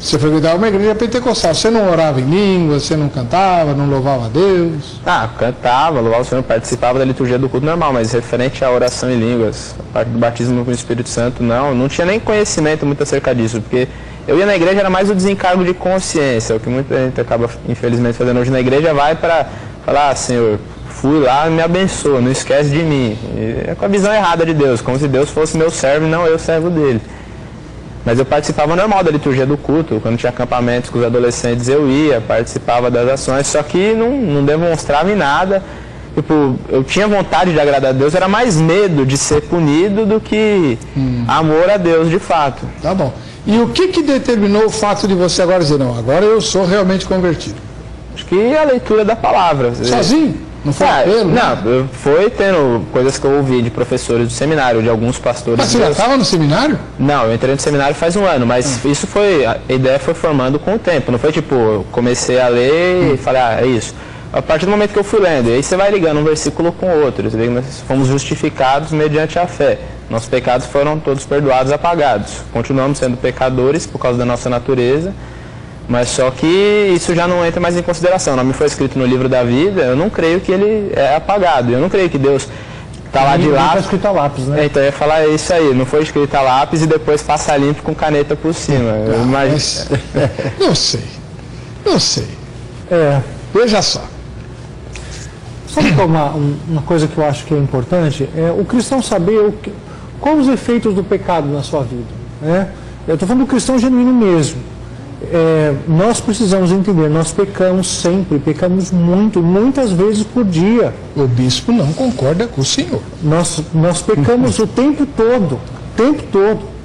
Speaker 1: Você frequentava uma igreja pentecostal, você não orava em línguas, você não cantava, não louvava a Deus?
Speaker 4: Cantava, louvava o Senhor, participava da liturgia do culto normal, mas referente à oração em línguas, a parte do batismo com o Espírito Santo, não tinha nem conhecimento muito acerca disso, porque eu ia na igreja, era mais o desencargo de consciência, o que muita gente acaba, infelizmente, fazendo hoje na igreja, vai para falar, Senhor, fui lá, me abençoa, não esquece de mim. E é com a visão errada de Deus, como se Deus fosse meu servo e não eu servo dele. Mas eu participava normal da liturgia do culto, quando tinha acampamentos com os adolescentes eu ia, participava das ações, só que não demonstrava em nada. Tipo, eu tinha vontade de agradar a Deus, era mais medo de ser punido do que amor a Deus de fato.
Speaker 1: Tá bom. E o que determinou o fato de você agora dizer, não, agora eu sou realmente convertido?
Speaker 4: Acho que a leitura da palavra.
Speaker 1: Sozinho? Não foi apelo?
Speaker 4: Não, foi tendo coisas que eu ouvi de professores do seminário, de alguns pastores.
Speaker 1: Mas você já estava no seminário?
Speaker 4: Não, eu entrei no seminário faz 1 ano, mas isso foi, a ideia foi formando com o tempo, não foi tipo, eu comecei a ler e falei, é isso. A partir do momento que eu fui lendo, e aí você vai ligando um versículo com o outro, você vê que nós fomos justificados mediante a fé. Nossos pecados foram todos perdoados, apagados. Continuamos sendo pecadores por causa da nossa natureza, mas só que isso já não entra mais em consideração. O nome foi escrito no livro da vida, eu não creio que ele é apagado. Eu não creio que Deus está lá de lápis. Não está escrito a lápis, né? Então eu ia falar isso aí, não foi escrito a lápis e depois passa limpo com caneta por cima.
Speaker 1: Não sei. Veja só.
Speaker 2: Sabe uma coisa que eu acho que é importante? É o cristão saber quais os efeitos do pecado na sua vida. Né? Eu estou falando do cristão genuíno mesmo. Nós precisamos entender, nós pecamos sempre, pecamos muito, muitas vezes por dia.
Speaker 1: O bispo não concorda com o senhor.
Speaker 2: Nós pecamos o tempo todo,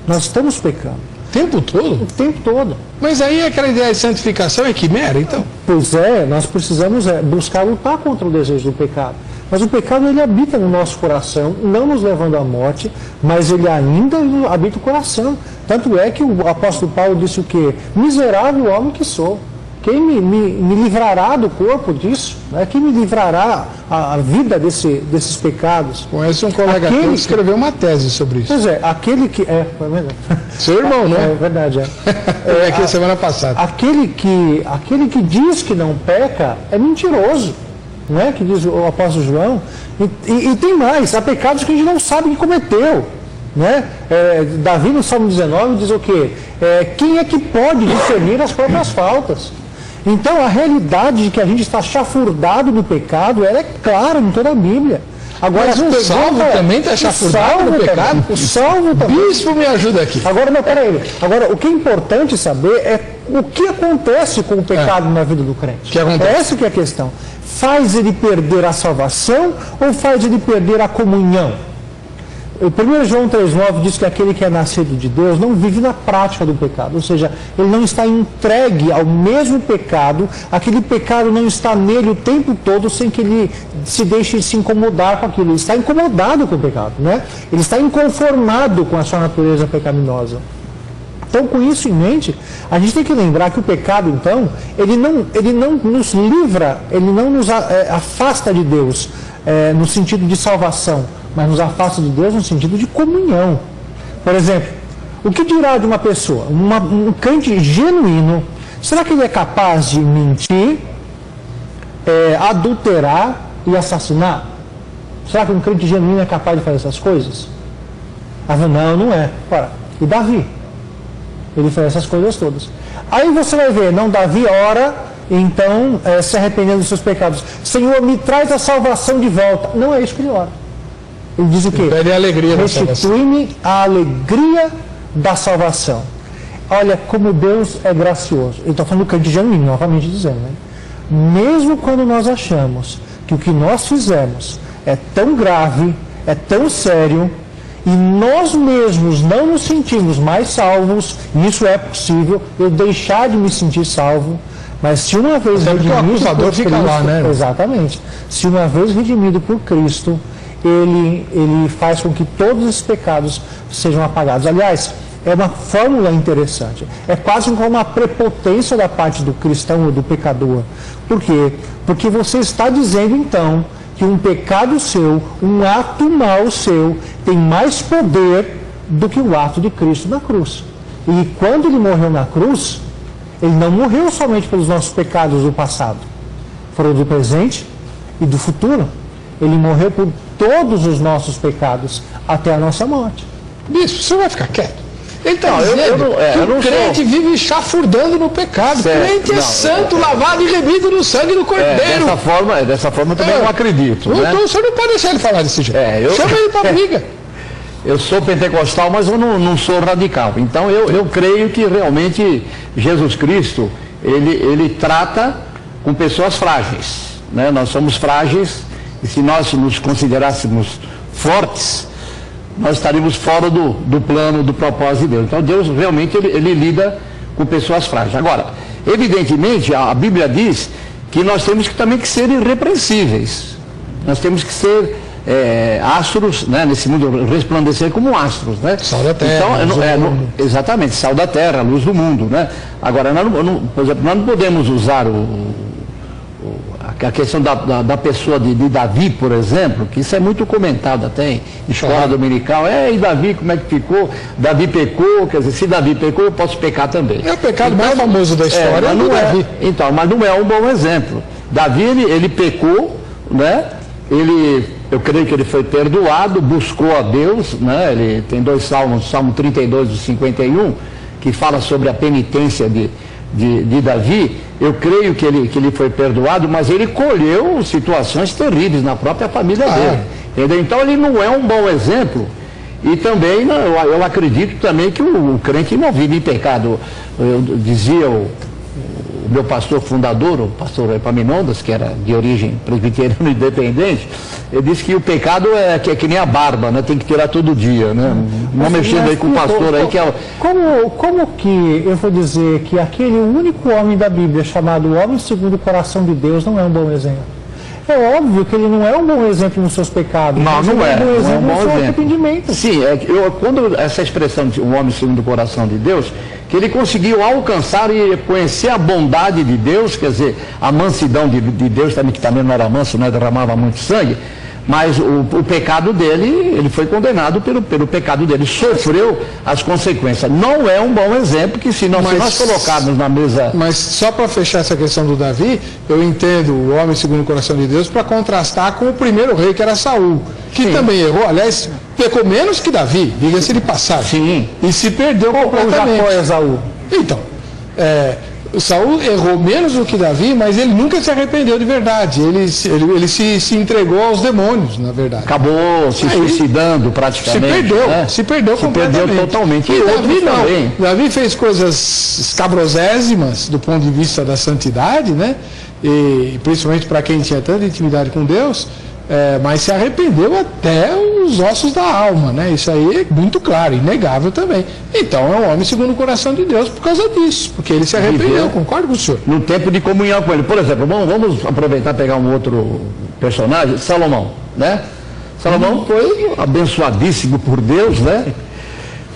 Speaker 2: nós estamos pecando.
Speaker 1: O tempo todo?
Speaker 2: O tempo todo.
Speaker 1: Mas aí aquela ideia de santificação é quimera, então?
Speaker 2: Pois é, nós precisamos buscar lutar contra o desejo do pecado. Mas o pecado, ele habita no nosso coração, não nos levando à morte, mas ele ainda habita o coração. Tanto é que o apóstolo Paulo disse o quê? Miserável homem que sou. Quem me livrará do corpo disso? Né? Quem me livrará a vida desses pecados?
Speaker 1: Conhece um colega que escreveu uma tese sobre isso.
Speaker 2: Pois é, aquele que... É verdade.
Speaker 1: Seu irmão, né?
Speaker 2: É verdade,
Speaker 1: é. Aqui semana passada.
Speaker 2: Aquele que diz que não peca é mentiroso. Não é que diz o apóstolo João? E tem mais, há pecados que a gente não sabe que cometeu. Né? Davi no Salmo 19 diz o quê? Quem é que pode discernir as próprias faltas? Então a realidade de que a gente está chafurdado no pecado, ela é clara em toda a Bíblia. Agora,
Speaker 1: mas o salvo também está chafurdado no pecado?
Speaker 2: O salvo também.
Speaker 1: Bispo, me ajuda aqui.
Speaker 2: Agora, não, peraí. Agora, o que é importante saber é o que acontece com o pecado na vida do crente. Essa que é a questão. Faz ele perder a salvação ou faz ele perder a comunhão? O 1 João 3,9 diz que aquele que é nascido de Deus não vive na prática do pecado, ou seja, ele não está entregue ao mesmo pecado, aquele pecado não está nele o tempo todo sem que ele se deixe se incomodar com aquilo, ele está incomodado com o pecado, né? Ele está inconformado com a sua natureza pecaminosa. Então, com isso em mente, a gente tem que lembrar que o pecado, então, ele não nos livra, ele não nos afasta de Deus. no sentido de salvação, mas nos afasta de Deus no sentido de comunhão. Por exemplo, o que dirá de uma pessoa, um crente genuíno, será que ele é capaz de mentir, adulterar e assassinar? Será que um crente genuíno é capaz de fazer essas coisas? Não, não é. Ora, e Davi? Ele faz essas coisas todas. Aí você vai ver, Davi ora, então, se arrependendo dos seus pecados. Senhor, me traz a salvação de volta. Não é isso que ele ora. Ele diz o quê?
Speaker 1: Pede a alegria da salvação.
Speaker 2: Restitui-me a alegria da salvação. Olha como Deus é gracioso. Eu estou falando do crente genuíno, novamente dizendo, né? Mesmo quando nós achamos que o que nós fizemos é tão grave, é tão sério, e nós mesmos não nos sentimos mais salvos, e isso é possível, eu deixar de me sentir salvo, mas se uma vez redimido por Cristo,
Speaker 1: lá, né?
Speaker 2: Exatamente, se uma vez redimido por Cristo, ele faz com que todos esses pecados sejam apagados. Aliás, é uma fórmula interessante, é quase como uma prepotência da parte do cristão ou do pecador. Por quê? Porque você está dizendo então que um pecado seu, um ato mau seu, tem mais poder do que o ato de Cristo na cruz. E quando ele morreu na cruz, ele não morreu somente pelos nossos pecados do passado, foram do presente e do futuro. Ele morreu por todos os nossos pecados até a nossa morte.
Speaker 1: Bispo, você vai ficar quieto? Ele está dizendo que o crente vive chafurdando no pecado.
Speaker 3: Certo.
Speaker 1: O crente é santo, lavado e remido no sangue do Cordeiro.
Speaker 3: Dessa forma eu também não acredito. Né?
Speaker 1: Então você não pode deixar ele falar desse jeito. Chama ele para briga.
Speaker 3: Eu sou pentecostal, mas eu não sou radical. Então eu creio que realmente Jesus Cristo, ele trata com pessoas frágeis. Né? Nós somos frágeis e se nós nos considerássemos fortes, nós estaríamos fora do plano, do propósito de Deus. Então Deus realmente ele lida com pessoas frágeis. Agora, evidentemente, a Bíblia diz que nós temos também que ser irrepreensíveis. Nós temos que ser astros, né, nesse mundo, resplandecer como astros. Né?
Speaker 1: Sal da terra.
Speaker 3: Então, exatamente, sal da terra, luz do mundo. Né? Agora, por exemplo, nós não podemos usar a questão da pessoa de Davi, por exemplo, que isso é muito comentado até em escola dominical. E Davi, como é que ficou? Davi pecou, quer dizer, se Davi pecou, eu posso pecar também.
Speaker 1: É o pecado mais famoso da história,
Speaker 3: mas não é. Então, mas não é um bom exemplo. Davi, ele pecou, né? Eu creio que ele foi perdoado, buscou a Deus, né? Ele tem 2 salmos, Salmo 32 e 51, que fala sobre a penitência de Davi. Eu creio que ele foi perdoado, mas ele colheu situações terríveis na própria família dele. Entendeu? Então ele não é um bom exemplo. E também eu acredito também que o crente não vive em pecado. Eu dizia o meu pastor fundador, o pastor Epaminondas, que era de origem presbiteriana independente, ele disse que o pecado é que nem a barba, né? Tem que tirar todo dia, né? Não mexendo aí com o pastor aí que é...
Speaker 2: Como que eu vou dizer que aquele único homem da Bíblia, chamado homem segundo o coração de Deus, não é um bom exemplo? É óbvio que ele não é um bom exemplo nos seus pecados.
Speaker 3: Não é um bom exemplo.
Speaker 2: Arrependimento.
Speaker 3: Sim, quando essa expressão de um homem segundo o coração de Deus, que ele conseguiu alcançar e conhecer a bondade de Deus, quer dizer, a mansidão de Deus também, que também não era manso, né, derramava muito sangue, mas o pecado dele, ele foi condenado pelo pecado dele, sofreu as consequências. Não é um bom exemplo que se nós colocarmos na mesa...
Speaker 1: Mas só para fechar essa questão do Davi, eu entendo o homem segundo o coração de Deus para contrastar com o primeiro rei, que era Saul, que também errou, aliás, pecou menos que Davi, diga-se de passagem. E se perdeu completamente.
Speaker 2: Jacó e Esaú.
Speaker 1: Então, Saul errou menos do que Davi, mas ele nunca se arrependeu de verdade. Ele se entregou aos demônios, na verdade.
Speaker 3: Acabou se suicidando praticamente.
Speaker 1: Se perdeu completamente.
Speaker 3: Perdeu totalmente.
Speaker 1: E Davi não. Davi fez coisas escabrosésimas do ponto de vista da santidade, né? E principalmente para quem tinha tanta intimidade com Deus, mas se arrependeu até os ossos da alma, né? Isso aí é muito claro, inegável também. Então é um homem segundo o coração de Deus por causa disso, porque ele se arrependeu, concordo com o senhor.
Speaker 3: No tempo de comunhão com ele. Por exemplo, vamos aproveitar e pegar um outro personagem, Salomão, né? Salomão foi abençoadíssimo por Deus, né?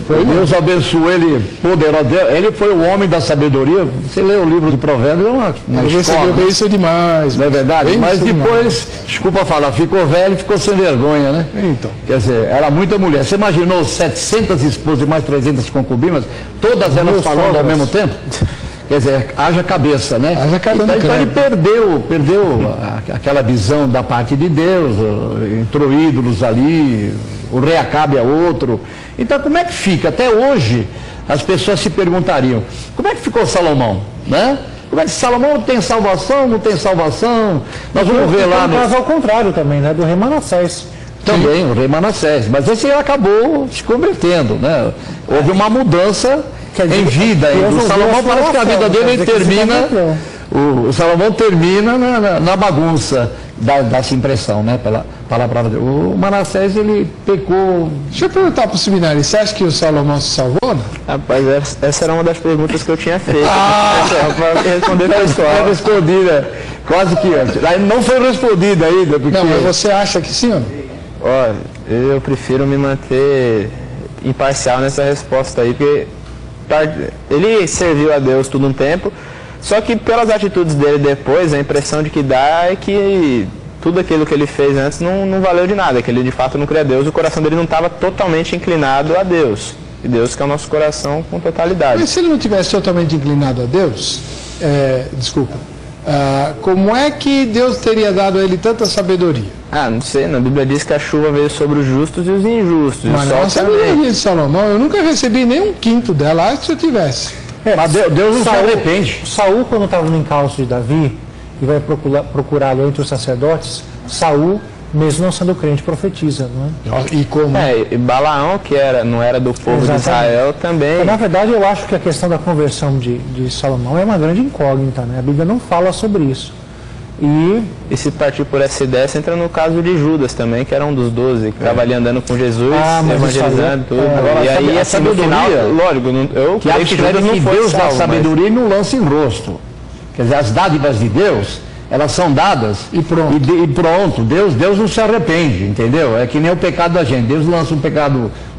Speaker 3: Deus abençoou ele poderosamente. Ele foi o homem da sabedoria. Você lê o livro de Provérbios, é uma
Speaker 1: recebeu bênção demais.
Speaker 3: Não é verdade?
Speaker 1: Bem
Speaker 3: Mas depois,
Speaker 1: demais.
Speaker 3: desculpa falar, ficou velho e ficou sem vergonha, né?
Speaker 1: Então.
Speaker 3: Quer dizer, era muita mulher. Você imaginou 700 esposas e mais 300 concubinas, todas elas falando ao mesmo tempo? Quer dizer, haja cabeça, né?
Speaker 1: Haja cabeça.
Speaker 3: Então ele perdeu aquela visão da parte de Deus, entrou ídolos ali, o rei Acabe é outro. Então como é que fica? Até hoje as pessoas se perguntariam, como é que ficou Salomão, né? Como é que Salomão tem salvação, não tem salvação? Nós vamos ver lá
Speaker 2: no caso ao contrário também, né? Do rei Manassés.
Speaker 3: Também, o rei Manassés. Mas esse acabou se convertendo, né? Houve uma mudança em vida. O Salomão parece que a vida dele termina. O Salomão termina na bagunça dessa impressão, né? Pela palavra de Deus. O Manassés, ele pecou.
Speaker 1: Deixa eu perguntar para o seminário, você acha que o Salomão se salvou? Não?
Speaker 4: Rapaz, essa era uma das perguntas que eu tinha feito. Para responder pessoal.
Speaker 3: Foi respondida, quase que antes. Aí não foi respondida ainda. Porque...
Speaker 1: Não, mas você acha que sim ou não?
Speaker 4: Olha, eu prefiro me manter imparcial nessa resposta aí, porque ele serviu a Deus todo um tempo, só que pelas atitudes dele depois, a impressão de que dá é que tudo aquilo que ele fez antes não valeu de nada, que ele de fato não cria Deus, o coração dele não estava totalmente inclinado a Deus, e Deus que é o nosso coração com totalidade.
Speaker 1: Mas se ele não tivesse totalmente inclinado a Deus, como é que Deus teria dado a ele tanta sabedoria?
Speaker 4: Não sei, na Bíblia diz que a chuva veio sobre os justos e os injustos.
Speaker 1: Mas não, a sabedoria de Salomão, eu nunca recebi nem um quinto dela, se eu tivesse.
Speaker 3: Mas Deus não se arrepende.
Speaker 2: Saul, quando estava no encalço de Davi, e vai procurá-lo entre os sacerdotes, Saul, mesmo não sendo crente, profetiza, não é?
Speaker 1: E como?
Speaker 4: E Balaão, que não era do povo de Israel, também.
Speaker 2: Na verdade, eu acho que a questão da conversão de Salomão é uma grande incógnita, né? A Bíblia não fala sobre isso.
Speaker 4: E se partir por essa ideia, você entra no caso de Judas também, que era um dos 12, que estava ali andando com Jesus, evangelizando tudo.
Speaker 3: Agora,
Speaker 4: e aí,
Speaker 3: a
Speaker 4: assim, no final, lógico, eu
Speaker 3: que acho que Deus dá sabedoria e não lança em rosto. Quer dizer, as dádivas de Deus, elas são dadas e pronto. E pronto. Deus não se arrepende, entendeu? É que nem o pecado da gente. Deus lança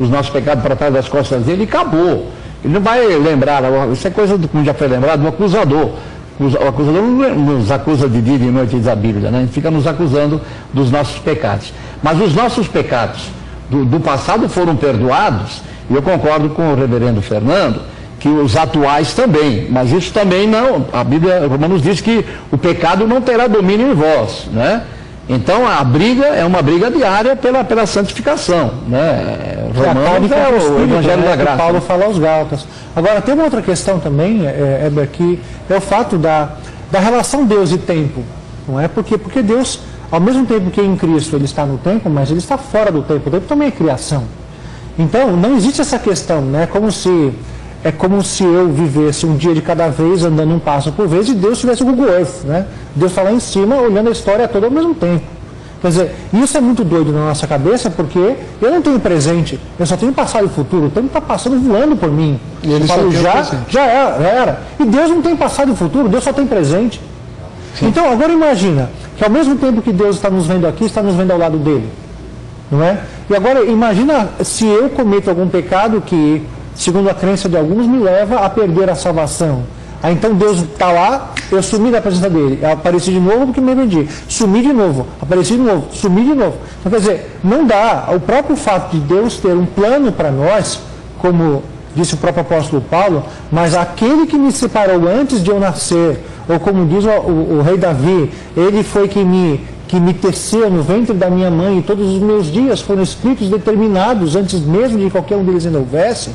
Speaker 3: os nossos pecados para trás das costas dele e acabou. Ele não vai lembrar, isso é coisa, como já foi lembrado, do acusador. O acusador não nos acusa de dia e de noite, diz a Bíblia, né? A gente fica nos acusando dos nossos pecados. Mas os nossos pecados do passado foram perdoados, e eu concordo com o reverendo Fernando, que os atuais também, mas isso também não. A Bíblia, Romanos diz que o pecado não terá domínio em vós, né? Então a briga é uma briga diária pela santificação, né? Romanos é o Evangelho da Graça.
Speaker 2: Paulo fala aos Gálatas. Agora tem uma outra questão também, Heber, que é o fato da relação Deus e tempo, não é? Porque Deus, ao mesmo tempo que em Cristo ele está no tempo, mas ele está fora do tempo. O tempo também é criação. Então não existe essa questão, né? É como se eu vivesse um dia de cada vez, andando um passo por vez, e Deus tivesse o Google Earth, né? Deus está lá em cima, olhando a história toda ao mesmo tempo. Quer dizer, isso é muito doido na nossa cabeça, porque eu não tenho presente, eu só tenho passado e futuro. O tempo está passando voando por mim.
Speaker 1: E ele
Speaker 2: falo, já era. E Deus não tem passado e futuro, Deus só tem presente. Sim. Então, agora imagina, que ao mesmo tempo que Deus está nos vendo aqui, está nos vendo ao lado dele. Não é? E agora, imagina se eu cometo algum pecado que, segundo a crença de alguns, me leva a perder a salvação. Aí então Deus está lá, eu sumi da presença dele, eu apareci de novo porque me vendi, sumi de novo, apareci de novo, sumi de novo. Então, quer dizer, não dá. O próprio fato de Deus ter um plano para nós, como disse o próprio apóstolo Paulo, mas aquele que me separou antes de eu nascer, ou como diz o rei Davi, ele foi que me teceu no ventre da minha mãe, e todos os meus dias foram escritos, determinados, antes mesmo de qualquer um deles ainda houvesse.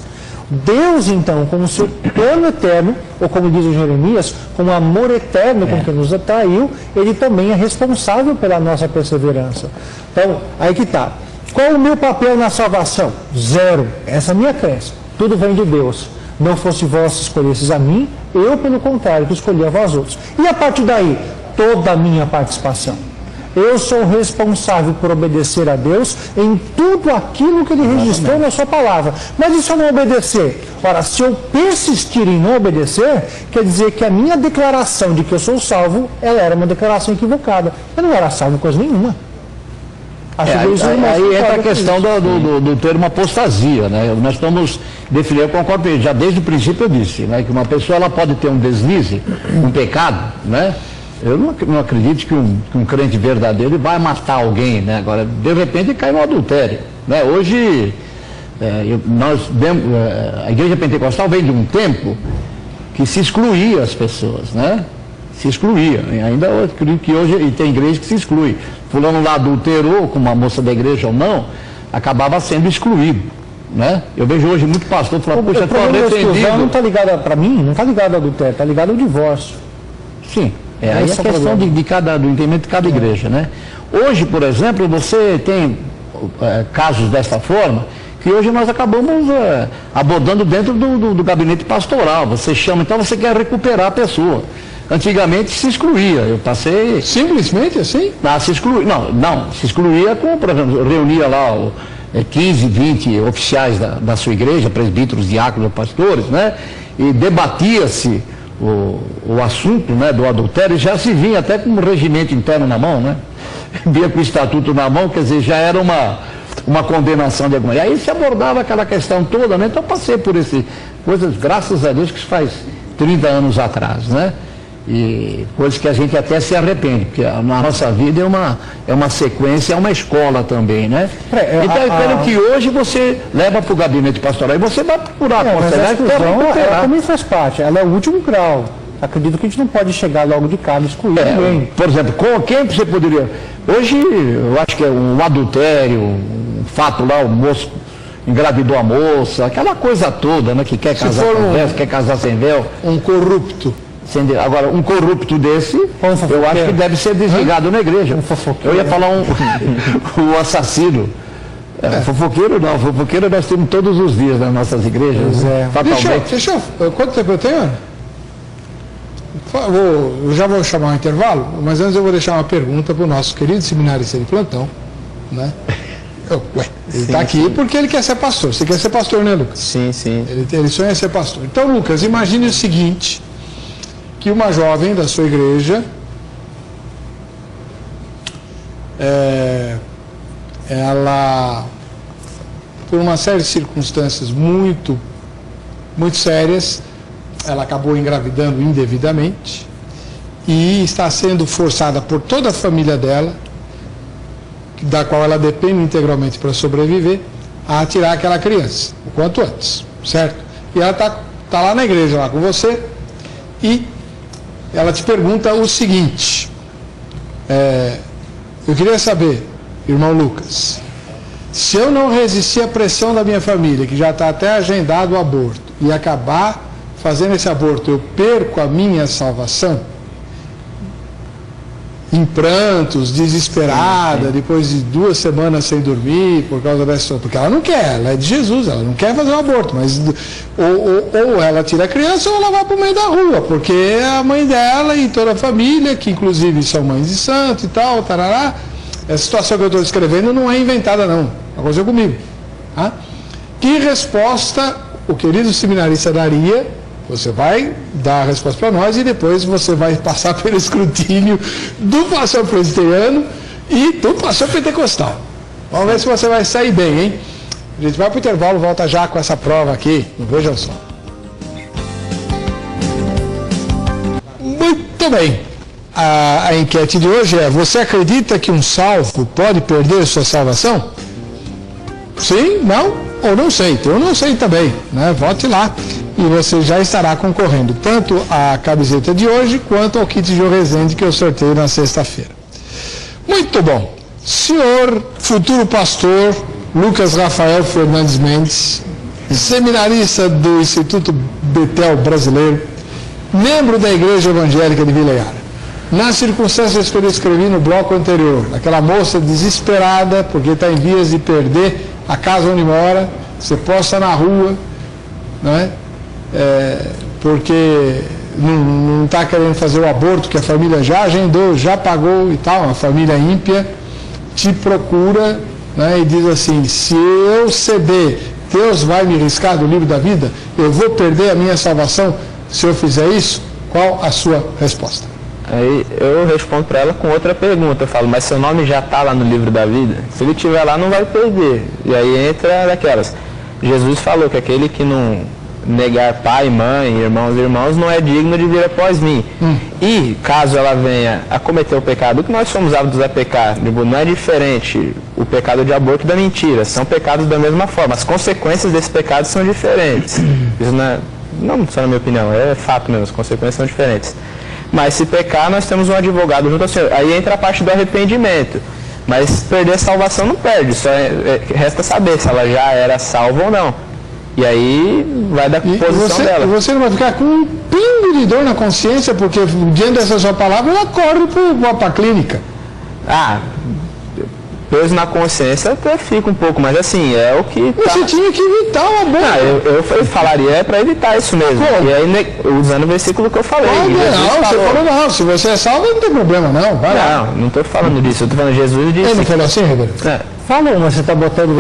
Speaker 2: Deus, então, com o seu plano eterno, ou como diz o Jeremias, com o amor eterno com que nos atraiu, ele também é responsável pela nossa perseverança. Então, aí que está. Qual é o meu papel na salvação? Zero. Essa é a minha crença. Tudo vem de Deus. Não fosse vós que escolhesses a mim, eu, pelo contrário, que escolhi a vós outros. E a partir daí, toda a minha participação. Eu sou responsável por obedecer a Deus em tudo aquilo que Ele registrou na sua palavra. Mas e se eu não obedecer? Ora, se eu persistir em não obedecer, quer dizer que a minha declaração de que eu sou salvo, ela era uma declaração equivocada. Eu não era salvo coisa nenhuma.
Speaker 3: Aí entra a questão do termo apostasia, né? Nós estamos definindo, eu concordo com ele, já desde o princípio eu disse, né, que uma pessoa ela pode ter um deslize, um pecado, né? Eu não acredito que um crente verdadeiro vai matar alguém, né? Agora, de repente, cai no adultério, né? Hoje, a igreja pentecostal vem de um tempo que se excluía as pessoas, né? Se excluía. E ainda eu acredito que hoje tem igreja que se exclui. Fulano lá adulterou com uma moça da igreja ou não, acabava sendo excluído, né? Eu vejo hoje muito pastor falando, puxa, estou arrependido.
Speaker 2: Não está ligado para mim, não está ligado ao adultério, está ligado ao divórcio.
Speaker 3: Sim, aí é a questão do entendimento de cada igreja, né? Hoje, por exemplo, você tem casos dessa forma, que hoje nós acabamos abordando dentro do gabinete pastoral. Você chama, então você quer recuperar a pessoa. Antigamente se excluía, eu passei...
Speaker 1: Simplesmente assim?
Speaker 3: Se excluía, se excluía com, por exemplo, reunia lá 15, 20 oficiais da sua igreja, presbíteros, diáconos, pastores, né? E debatia-se o assunto, né, do adultério, já se vinha até com um regimento interno na mão, né? Vinha com o estatuto na mão, quer dizer, já era uma condenação de alguma. E aí se abordava aquela questão toda, né? Então passei por coisas, graças a Deus, que isso faz 30 anos atrás, né? E coisas que a gente até se arrepende, porque a nossa vida é uma sequência, é uma escola também, né? Então eu espero que hoje você leva para o gabinete pastoral e você vai procurar aconselhar.
Speaker 2: Ela também faz parte, ela é o último grau. Acredito que a gente não pode chegar logo de cara e excluir ninguém.
Speaker 3: Por exemplo, com quem você poderia... Hoje, eu acho que é um adultério, um fato lá, o moço engravidou a moça, aquela coisa toda, né? Que quer casar com véu, quer casar sem véu.
Speaker 1: Um corrupto.
Speaker 3: Agora, um corrupto desse, eu acho que deve ser desligado na igreja. Eu ia falar o assassino. Fofoqueiro não, fofoqueiro nós temos todos os dias nas nossas igrejas.
Speaker 1: Deixa eu, quanto tempo eu tenho? Eu já vou chamar um intervalo, mas antes eu vou deixar uma pergunta para o nosso querido seminarista de plantão, né? Ele está aqui porque ele quer ser pastor. Você quer ser pastor, né, Lucas?
Speaker 4: Sim, sim.
Speaker 1: Ele sonha ser pastor. Então, Lucas, imagine o seguinte, que uma jovem da sua igreja, ela, por uma série de circunstâncias muito sérias, ela acabou engravidando indevidamente e está sendo forçada por toda a família dela, da qual ela depende integralmente para sobreviver, a tirar aquela criança, o quanto antes, certo? E ela está lá na igreja, lá com você, e ela te pergunta o seguinte, eu queria saber, irmão Lucas, se eu não resistir à pressão da minha família, que já está até agendado o aborto, e acabar fazendo esse aborto, eu perco a minha salvação? Em prantos, desesperada, depois de 2 semanas sem dormir, por causa dessa... Porque ela não quer, ela é de Jesus, ela não quer fazer um aborto, mas ou ela tira a criança ou ela vai para o meio da rua, porque é a mãe dela e toda a família, que inclusive são mães de santo e tal, tarará. Essa situação que eu estou descrevendo não é inventada não, aconteceu comigo. Tá? Que resposta o querido seminarista daria? Você vai dar a resposta para nós e depois você vai passar pelo escrutínio do pastor presbiteriano e do pastor pentecostal. Vamos ver se você vai sair bem, hein? A gente vai para o intervalo, volta já com essa prova aqui. Vejam só. Muito bem. A enquete de hoje é: você acredita que um salvo pode perder sua salvação? Sim? Não? Ou não sei? Eu não sei também, né? Vote lá. E você já estará concorrendo tanto à camiseta de hoje quanto ao kit de Resende que eu sorteio na sexta-feira. Muito bom. Senhor futuro pastor Lucas Rafael Fernandes Mendes, seminarista do Instituto Betel Brasileiro, membro da Igreja Evangélica de Vila Yara. Nas circunstâncias que eu descrevi no bloco anterior, aquela moça desesperada porque está em vias de perder a casa onde mora, você posta na rua, não é? Porque não está querendo fazer o aborto que a família já agendou, já pagou e tal, uma família ímpia, te procura, né, e diz assim: se eu ceder, Deus vai me riscar do livro da vida? Eu vou perder a minha salvação se eu fizer isso? Qual a sua resposta?
Speaker 4: Aí eu respondo para ela com outra pergunta, eu falo, mas seu nome já está lá no livro da vida? Se ele estiver lá, não vai perder. E aí entra daquelas, Jesus falou que aquele que não negar pai, mãe, irmãos e irmãos não é digno de vir após mim. E caso ela venha a cometer o pecado, o que nós somos aptos a pecar, não é diferente o pecado de aborto da mentira, são pecados da mesma forma, as consequências desse pecado são diferentes. Isso não só na minha opinião, é fato mesmo, as consequências são diferentes. Mas se pecar, nós temos um advogado junto ao Senhor. Aí entra a parte do arrependimento. Mas perder a salvação não perde, só resta saber se ela já era salva ou não. E aí vai da posição dela.
Speaker 1: E você não vai ficar com um pingo de dor na consciência, porque diante dessa sua palavra, ela corre para a clínica.
Speaker 4: Peso na consciência até fica um pouco, mas assim, é o que...
Speaker 1: Você tinha que evitar o aborto.
Speaker 4: Eu falaria para evitar isso mesmo. E aí, usando o versículo que eu falei.
Speaker 1: Você falou não, se você é salvo não tem problema não.
Speaker 4: Não estou falando disso, eu estou falando Jesus disse...
Speaker 1: Ele não falou assim, Ribeiro?
Speaker 2: Falou, mas você está botando...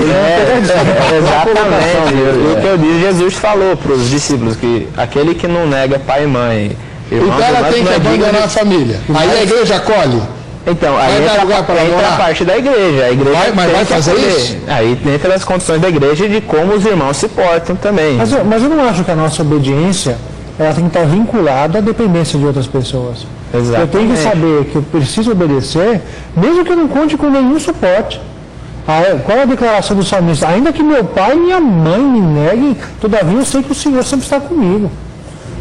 Speaker 4: Exatamente. E o que eu disse, Jesus falou para os discípulos, que aquele que não nega pai e mãe...
Speaker 1: Então ela tem que abandonar a família. Aí a igreja acolhe.
Speaker 4: Então, aí entra a parte da igreja. A igreja
Speaker 1: vai fazer isso?
Speaker 4: Aí entra as condições da igreja de como os irmãos se portam também.
Speaker 2: Mas eu não acho que a nossa obediência ela tem que estar vinculada à dependência de outras pessoas.
Speaker 4: Exatamente.
Speaker 2: Eu tenho que saber que eu preciso obedecer, mesmo que eu não conte com nenhum suporte. Qual é a declaração do salmista? Ainda que meu pai e minha mãe me neguem, todavia eu sei que o Senhor sempre está comigo.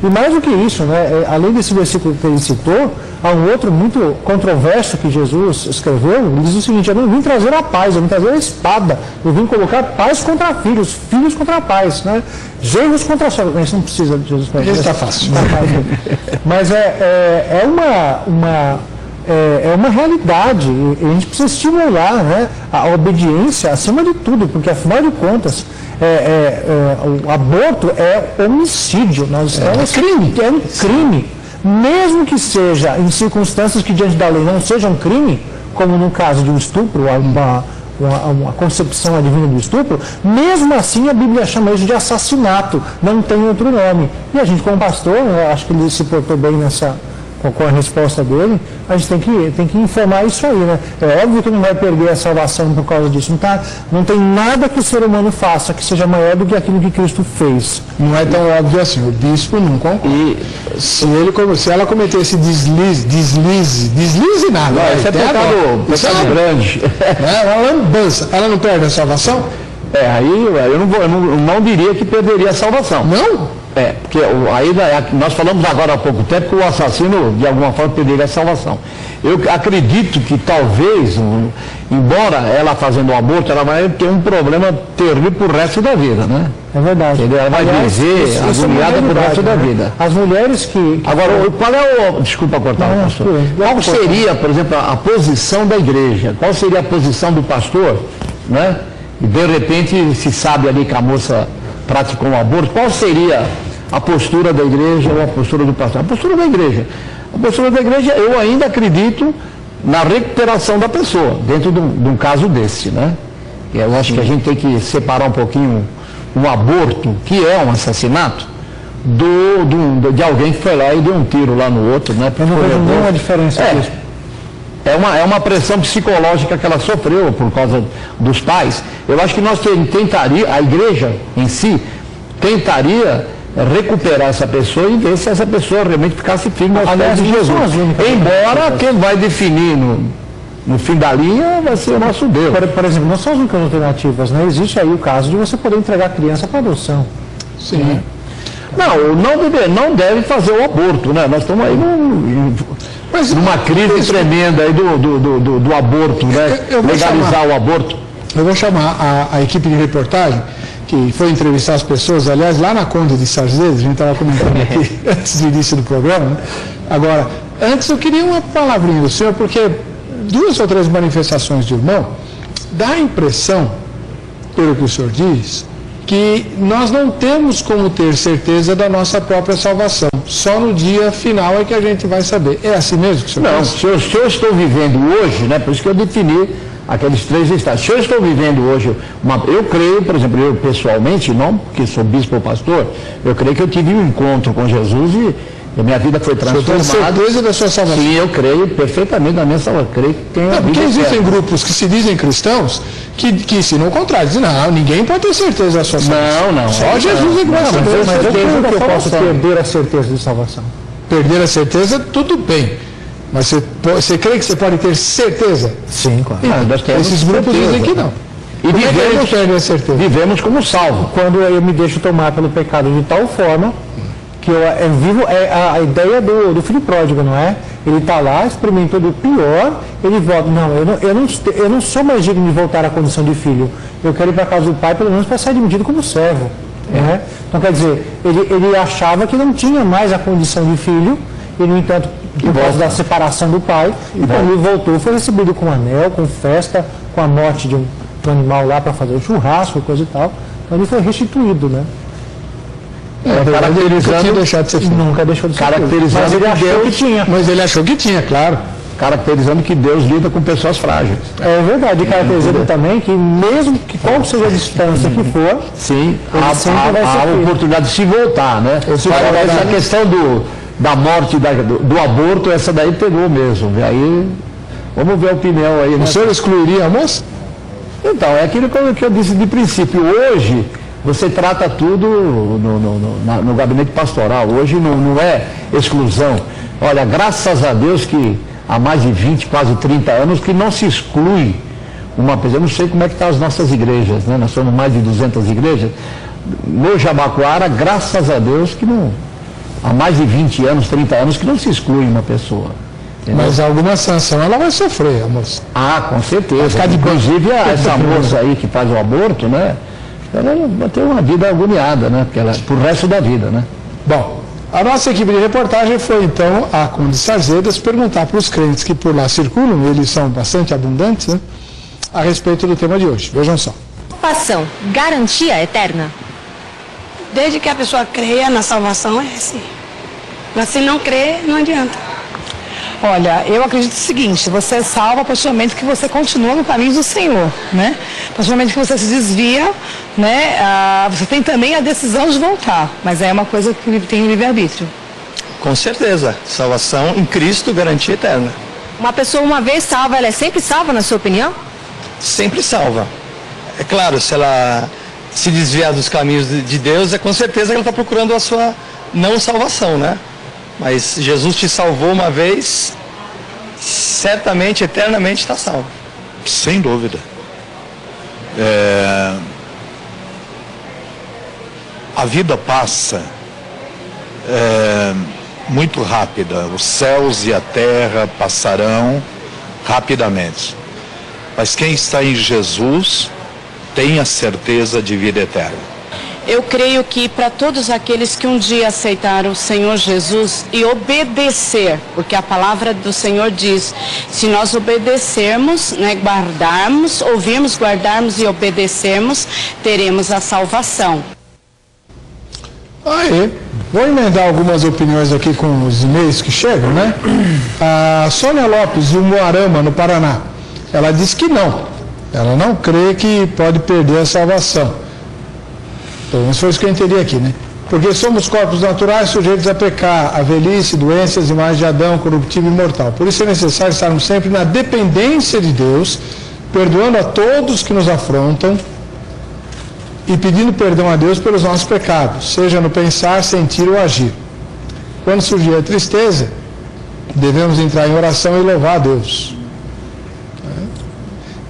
Speaker 2: E mais do que isso, né, além desse versículo que ele citou, há um outro muito controverso que Jesus escreveu, ele diz o seguinte: eu não vim trazer a paz, eu vim trazer a espada, eu vim colocar paz contra filhos, filhos contra pais, né? Genros contra sogros. A gente não precisa de Jesus para isso.
Speaker 1: Está fácil.
Speaker 2: Mas é uma realidade, e a gente precisa estimular, né, a obediência acima de tudo, porque afinal de contas, o aborto é homicídio. Nós estamos, é um crime. Mesmo que seja em circunstâncias que diante da lei não sejam crime, como no caso de um estupro, uma concepção advinda do estupro, mesmo assim a Bíblia chama isso de assassinato, não tem outro nome. E a gente, como pastor, eu acho que ele se portou bem com a resposta dele, a gente tem que informar isso aí, né? É óbvio que não vai perder a salvação por causa disso. Não tem nada que o ser humano faça que seja maior do que aquilo que Cristo fez.
Speaker 1: Não é tão óbvio assim, o bispo não concorda. Se ela cometesse deslize nada.
Speaker 3: Não, isso é pecado grande.
Speaker 1: Uma lambança. Ela não perde a salvação?
Speaker 3: Aí eu não diria que perderia a salvação.
Speaker 1: Não?
Speaker 3: Porque aí nós falamos agora há pouco tempo que o assassino, de alguma forma, perderia a salvação. Eu acredito que talvez, embora ela fazendo o aborto, ela vai ter um problema terrível pro resto da vida, né?
Speaker 2: É verdade.
Speaker 3: Ela vai viver agoniada pro resto da vida.
Speaker 2: As mulheres que...
Speaker 3: Agora, qual é o... Desculpa cortar o pastor. Qual seria, por exemplo, a posição da igreja? Qual seria a posição do pastor, né? E de repente se sabe ali que a moça praticou um aborto, qual seria a postura da igreja ou a postura do pastor? A postura da igreja. A postura da igreja, eu ainda acredito na recuperação da pessoa, dentro de um caso desse, né? Eu acho que a gente tem que separar um pouquinho um aborto, que é um assassinato, de alguém que foi lá e deu um tiro lá no outro, né?
Speaker 2: Eu não vejo nenhuma diferença disso.
Speaker 3: É uma pressão psicológica que ela sofreu por causa dos pais. Eu acho que nós tentaria, a igreja em si, tentaria recuperar essa pessoa e ver se essa pessoa realmente ficasse firme aos pés de Jesus. Embora quem vai definir no fim da linha vai ser o nosso Deus.
Speaker 2: Por exemplo, não são as únicas alternativas, né? Existe aí o caso de você poder entregar a criança para adoção.
Speaker 1: Sim.
Speaker 2: Né?
Speaker 3: Não deve fazer o aborto, né? Nós estamos aí numa crise tremenda aí do aborto, né? Legalizar o aborto.
Speaker 1: Eu vou chamar a equipe de reportagem, que foi entrevistar as pessoas, aliás, lá na Conde de Sarzedas, a gente estava comentando aqui antes do início do programa, né? Agora, antes eu queria uma palavrinha do senhor, porque 2 ou 3 manifestações de irmão dá a impressão, pelo que o senhor diz, que nós não temos como ter certeza da nossa própria salvação. Só no dia final é que a gente vai saber. É assim mesmo que o senhor
Speaker 3: Não,
Speaker 1: pensa?
Speaker 3: se eu estou vivendo hoje, né, por isso que eu defini aqueles 3 estágios. Se eu estou vivendo hoje, eu creio, por exemplo, eu pessoalmente, não porque sou bispo ou pastor, eu creio que eu tive um encontro com Jesus A minha vida foi transformada.
Speaker 1: Você tem certeza da sua salvação?
Speaker 3: Sim, eu creio perfeitamente na minha salvação. Creio que tem a vida
Speaker 1: porque existem
Speaker 3: eterna.
Speaker 1: grupos que se dizem cristãos que ensinam o contrário. Dizem, não, ninguém pode ter certeza da sua salvação.
Speaker 3: Não.
Speaker 1: Só Jesus é que vai saber.
Speaker 2: Mas eu creio que eu posso perder a certeza de salvação.
Speaker 1: Perder a certeza, tudo bem. Mas você crê que você pode ter certeza?
Speaker 2: Sim, claro.
Speaker 1: Esses grupos dizem que não.
Speaker 3: E vivemos como salvo.
Speaker 2: Quando eu me deixo tomar pelo pecado de tal forma que eu vivo a ideia do filho pródigo, não é? Ele está lá, experimentou do pior, ele volta. Não, eu não sou mais digno de voltar à condição de filho. Eu quero ir para a casa do pai, pelo menos para ser admitido como servo. Né? Então, quer dizer, ele achava que não tinha mais a condição de filho, e, no entanto, por causa da separação do pai, e quando ele voltou, foi recebido com anel, com festa, com a morte de um animal lá para fazer o churrasco, coisa e tal. Então, ele foi restituído, né? Nunca deixou de ser
Speaker 3: caracterizando
Speaker 2: mas ele achou que tinha.
Speaker 1: Mas ele achou que tinha, claro.
Speaker 3: Caracterizando que Deus lida com pessoas frágeis.
Speaker 2: É verdade, caracterizando também que mesmo que qual seja a distância que for,
Speaker 3: sim, há oportunidade de se voltar, né? Essa questão da morte, do aborto, essa daí pegou mesmo. E aí, vamos ver a opinião aí. Né?
Speaker 1: O senhor excluiria a moça?
Speaker 3: Então, é aquilo que eu disse de princípio. Hoje, você trata tudo no gabinete pastoral. Hoje não é exclusão. Olha, graças a Deus que há mais de 20, quase 30 anos, que não se exclui uma pessoa. Eu não sei como é que estão as nossas igrejas, né? Nós somos mais de 200 igrejas. No Jabaquara, graças a Deus que não... Há mais de 20 anos, 30 anos, que não se exclui uma pessoa. Entendeu?
Speaker 1: Mas alguma sanção ela vai sofrer, a moça.
Speaker 3: Ah, com certeza. Inclusive, essa moça aí que faz o aborto, né? Ela vai ter uma vida agoniada, né? Porque ela, pro resto da vida, né?
Speaker 1: Bom, a nossa equipe de reportagem foi então a Conde Sarzedas perguntar para os crentes que por lá circulam, eles são bastante abundantes, né? A respeito do tema de hoje. Vejam só.
Speaker 5: Salvação, garantia eterna?
Speaker 7: Desde que a pessoa creia na salvação, é assim. Mas se não crer, não adianta.
Speaker 8: Olha, eu acredito o seguinte, você é salvo a partir do momento que você continua no caminho do Senhor, né? A partir do momento que você se desvia, né? Você tem também a decisão de voltar, mas é uma coisa que tem o livre-arbítrio.
Speaker 9: Com certeza, salvação em Cristo, garantia eterna.
Speaker 5: Uma pessoa uma vez salva, ela é sempre salva, na sua opinião?
Speaker 9: Sempre salva. É claro, se ela se desviar dos caminhos de Deus, é com certeza que ela está procurando a sua não salvação, né? Mas Jesus te salvou uma vez, certamente, eternamente está salvo.
Speaker 10: Sem dúvida. A vida passa muito rápida. Os céus e a terra passarão rapidamente. Mas quem está em Jesus tem a certeza de vida eterna.
Speaker 11: Eu creio que para todos aqueles que um dia aceitaram o Senhor Jesus e obedecer, porque a palavra do Senhor diz, se nós obedecermos, né, guardarmos, ouvirmos, guardarmos e obedecermos, teremos a salvação.
Speaker 1: Aí, vou emendar algumas opiniões aqui com os e-mails que chegam, né? A Sônia Lopes, de Umuarama, no Paraná, ela diz que não. Ela não crê que pode perder a salvação. Pelo menos foi isso que eu entendi aqui, né? Porque somos corpos naturais sujeitos a pecar, a velhice, doenças, imagens de Adão, corruptível e mortal. Por isso é necessário estarmos sempre na dependência de Deus, perdoando a todos que nos afrontam e pedindo perdão a Deus pelos nossos pecados, seja no pensar, sentir ou agir. Quando surgir a tristeza, devemos entrar em oração e louvar a Deus.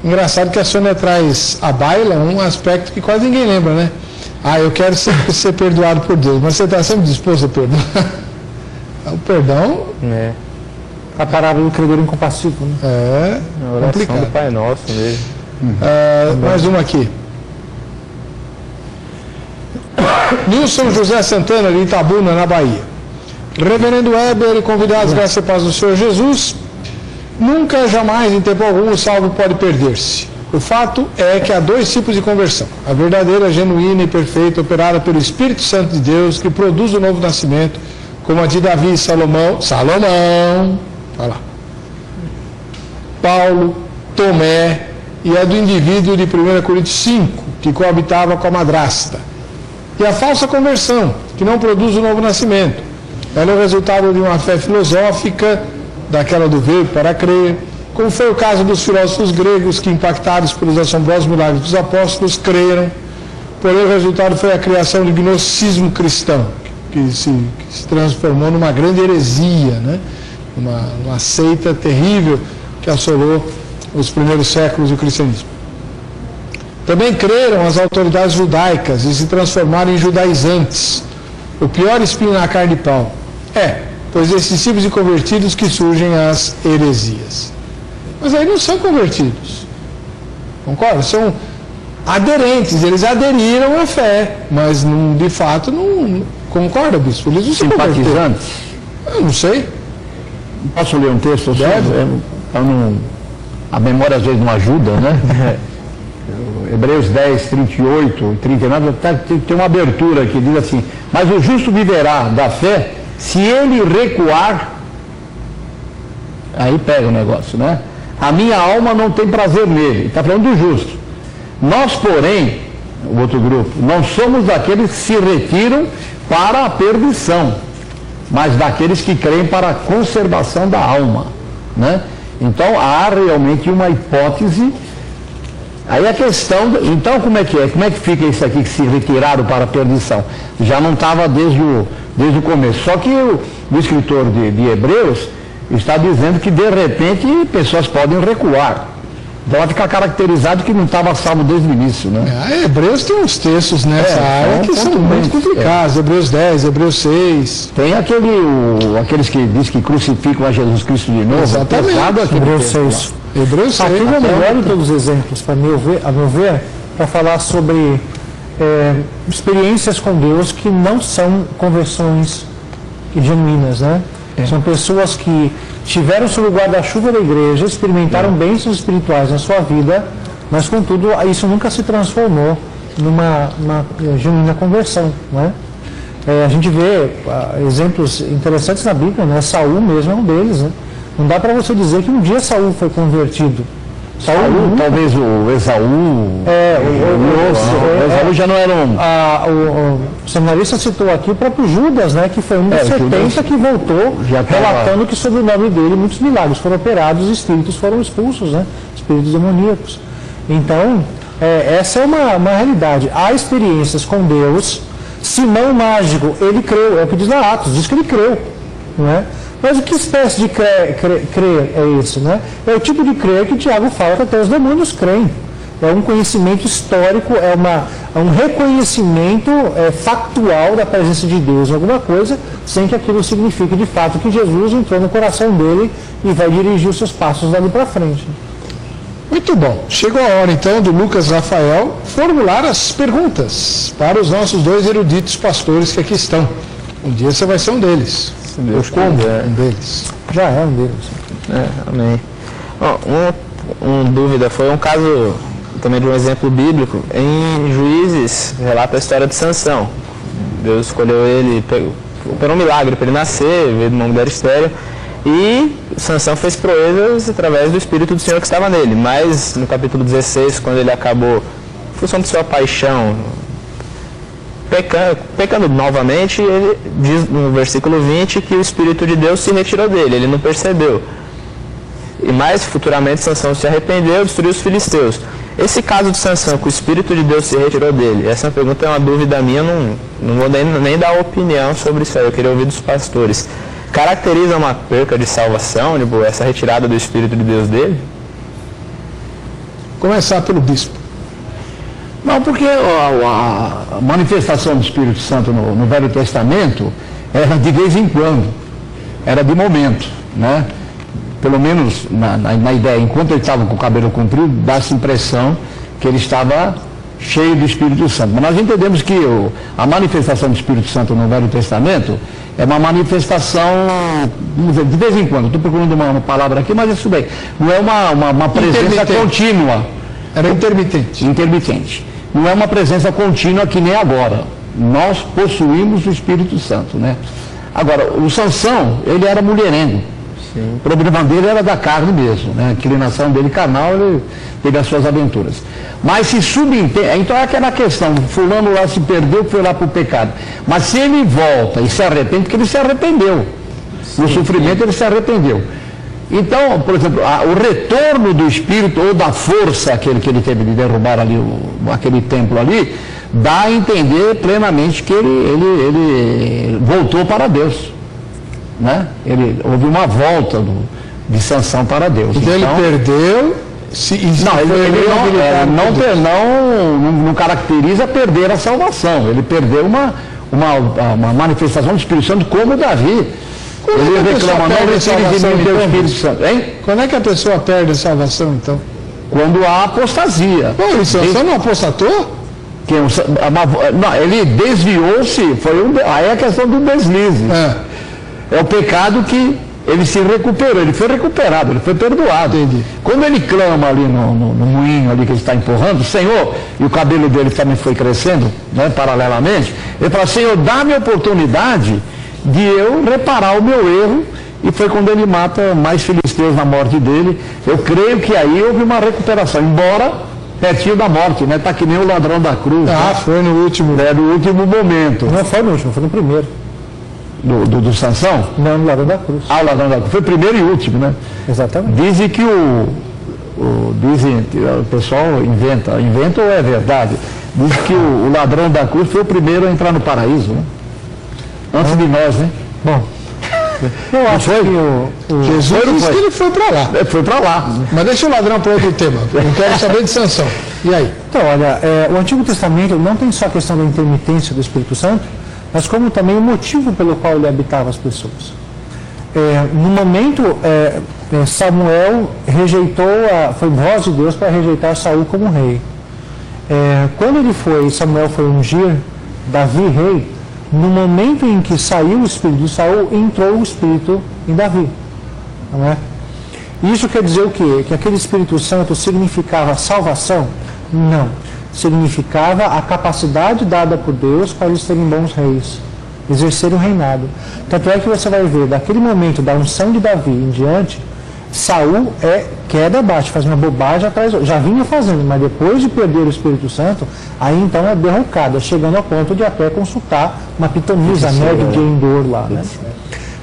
Speaker 1: Engraçado que a Sônia traz à baila um aspecto que quase ninguém lembra, né? Eu quero sempre ser perdoado por Deus, mas você está sempre disposto a perdoar? O perdão...
Speaker 2: A parábola do credor incompassivo, né?
Speaker 4: A oração
Speaker 1: complicado.
Speaker 4: do Pai Nosso mesmo.
Speaker 1: Mais uma aqui. Nilson José Santana, de Itabuna, na Bahia. Reverendo Weber e convidados, graças e paz do Senhor Jesus, nunca, jamais, em tempo algum, o salvo pode perder-se. O fato é que há dois tipos de conversão. A verdadeira, genuína e perfeita, operada pelo Espírito Santo de Deus, que produz o novo nascimento, como a de Davi e Salomão, olha lá, Paulo, Tomé, e a do indivíduo de 1 Coríntios 5, que coabitava com a madrasta. E a falsa conversão, que não produz o novo nascimento. Ela é o resultado de uma fé filosófica, daquela do ver para crer, como foi o caso dos filósofos gregos que, impactados pelos assombrosos milagres dos apóstolos, creram. Porém, o resultado foi a criação do gnosticismo cristão, que se transformou numa grande heresia, né? Uma seita terrível que assolou os primeiros séculos do cristianismo. Também creram as autoridades judaicas e se transformaram em judaizantes, o pior espinho na carne de pau. Pois desses tipos de convertidos que surgem as heresias. Mas aí não são convertidos, concorda? São aderentes, eles aderiram à fé, mas não, de fato não concorda, bispo? Eles não se converteram.
Speaker 3: Simpatizantes?
Speaker 1: Eu não sei.
Speaker 3: Posso ler um texto? A memória às vezes não ajuda, né? Hebreus 10, 38 e 39, tem uma abertura que diz assim: mas o justo viverá da fé se ele recuar. Aí pega o negócio, né? A minha alma não tem prazer nele. Está falando do justo. Nós, porém, o outro grupo, não somos daqueles que se retiram para a perdição, mas daqueles que creem para a conservação da alma, né? Então há realmente uma hipótese. Aí a questão, então como é que é? Como é que fica isso aqui que se retiraram para a perdição? Já não estava desde o começo. Só que o escritor de Hebreus está dizendo que de repente pessoas podem recuar. Então vai ficar caracterizado que não estava salvo desde o início, né?
Speaker 1: Hebreus tem uns textos nessa área que são muito complicados. Hebreus 10, Hebreus 6.
Speaker 3: Tem aqueles que dizem que crucificam a Jesus Cristo de novo.
Speaker 1: Exatamente.
Speaker 2: Hebreus 6.
Speaker 1: Hebreus 6.
Speaker 2: Aqui é o melhor de todos os exemplos, a meu ver, para falar sobre experiências com Deus que não são conversões genuínas, né? São pessoas que estiveram sob o guarda-chuva da igreja, experimentaram bênçãos espirituais na sua vida, mas contudo isso nunca se transformou numa genuína conversão, né? A gente vê exemplos interessantes na Bíblia, né? Saul mesmo é um deles, né? Não dá para você dizer que um dia Saul foi convertido.
Speaker 3: Saul, talvez o Esaú. O Esaú já não era um.
Speaker 2: O seminarista citou aqui o próprio Judas, né, que foi um dos 70 que voltou, relatando que sobre o nome dele muitos milagres foram operados e espíritos foram expulsos, né, espíritos demoníacos. Então, essa é uma realidade. Há experiências com Deus. Simão mágico, ele creu, é o que diz na Atos, diz que ele creu, não é? Mas que espécie de crer é esse, né? É o tipo de crer que Tiago fala que até os demônios creem. É um conhecimento histórico, é um reconhecimento factual da presença de Deus em alguma coisa, sem que aquilo signifique de fato que Jesus entrou no coração dele e vai dirigir os seus passos dali para frente.
Speaker 1: Muito bom. Chegou a hora então do Lucas Rafael formular as perguntas para os nossos dois eruditos pastores que aqui estão. Um dia você vai ser um deles.
Speaker 4: Deus
Speaker 1: como
Speaker 4: quiser.
Speaker 1: um deles.
Speaker 2: Já é um deles.
Speaker 4: Amém. Uma dúvida, foi um caso também de um exemplo bíblico. Em Juízes, relata a história de Sansão. Deus escolheu ele, operou um milagre para ele nascer, veio de uma mulher estéril. E Sansão fez proezas através do Espírito do Senhor que estava nele. Mas no capítulo 16, quando ele acabou, em função de sua paixão, pecando novamente, ele diz no versículo 20 que o Espírito de Deus se retirou dele, ele não percebeu. E mais futuramente Sansão se arrependeu e destruiu os filisteus. Esse caso de Sansão, que o Espírito de Deus se retirou dele, essa pergunta é uma dúvida minha, não vou nem dar opinião sobre isso aí, eu queria ouvir dos pastores. Caracteriza uma perca de salvação, essa retirada do Espírito de Deus dele?
Speaker 1: Começar pelo bispo.
Speaker 3: Não, porque a manifestação do Espírito Santo no Velho Testamento era de vez em quando, era de momento, né? Pelo menos na ideia, enquanto ele estava com o cabelo comprido, dá essa impressão que ele estava cheio do Espírito Santo. Mas nós entendemos que a manifestação do Espírito Santo no Velho Testamento é uma manifestação, vamos dizer, de vez em quando. Estou procurando uma palavra aqui, mas isso bem. Não é uma presença contínua.
Speaker 1: Era intermitente.
Speaker 3: Intermitente. Não é uma presença contínua que nem agora. Nós possuímos o Espírito Santo, né? Agora, o Sansão, ele era mulherengo. Sim. O problema dele era da carne mesmo, né? A inclinação dele carnal, ele teve as suas aventuras. Mas se subentende, então é aquela questão, fulano lá se perdeu, foi lá para o pecado. Mas se ele volta e se arrepende, porque ele se arrependeu. No sofrimento ele se arrependeu. Então, por exemplo, o retorno do espírito ou da força aquele que ele teve de derrubar ali, aquele templo ali, dá a entender plenamente que ele voltou para Deus. Né? Houve uma volta de Sansão para Deus.
Speaker 1: Então ele perdeu.
Speaker 3: Não caracteriza perder a salvação. Ele perdeu uma manifestação do Espírito Santo como Davi. Ele reclama, não recebe de mim o Espírito Santo. Hein?
Speaker 1: Quando é que a pessoa perde a salvação, então?
Speaker 3: Quando há apostasia.
Speaker 1: Pô, e Sansão não apostatou?
Speaker 3: Não, ele desviou-se, aí é a questão do deslize. É o pecado que ele se recuperou, ele foi recuperado, ele foi perdoado.
Speaker 1: Entendi.
Speaker 3: Quando ele clama ali no moinho ali que ele está empurrando, Senhor, e o cabelo dele também foi crescendo, né, paralelamente, ele fala, Senhor, dá-me a oportunidade de eu reparar o meu erro, e foi quando ele mata mais filisteus na morte dele. Eu creio que aí houve uma recuperação, embora pertinho da morte, né? Está que nem o ladrão da cruz.
Speaker 1: Né? Foi no último.
Speaker 3: No último momento.
Speaker 2: Não foi no último, foi no primeiro.
Speaker 3: Do Sansão?
Speaker 2: Não, no ladrão da cruz.
Speaker 3: O ladrão da cruz. Foi o primeiro e último, né?
Speaker 2: Exatamente.
Speaker 3: Dizem que o pessoal inventa ou é verdade? Diz que o ladrão da cruz foi o primeiro a entrar no paraíso, né? Antes de nós, né?
Speaker 2: Bom, eu acho que
Speaker 1: Jesus disse que ele foi para lá.
Speaker 3: Foi para lá.
Speaker 1: Mas deixa o ladrão para outro tema. Eu quero saber de Sansão. E aí?
Speaker 2: Então, olha, o Antigo Testamento não tem só a questão da intermitência do Espírito Santo, mas como também o motivo pelo qual ele habitava as pessoas. No momento, Samuel foi voz de Deus para rejeitar Saul como rei. Quando Samuel foi ungir Davi rei, no momento em que saiu o espírito de Saul, entrou o espírito em Davi. Não é? Isso quer dizer o quê? Que aquele Espírito Santo significava salvação? Não. Significava a capacidade dada por Deus para eles serem bons reis, exercer o reinado. Tanto é que você vai ver, daquele momento da unção de Davi em diante, Saul queda abaixo, faz uma bobagem atrás, já vinha fazendo, mas depois de perder o Espírito Santo, aí então é derrocada, chegando ao ponto de até consultar uma pitonisa, a Meg de Endor lá. Né?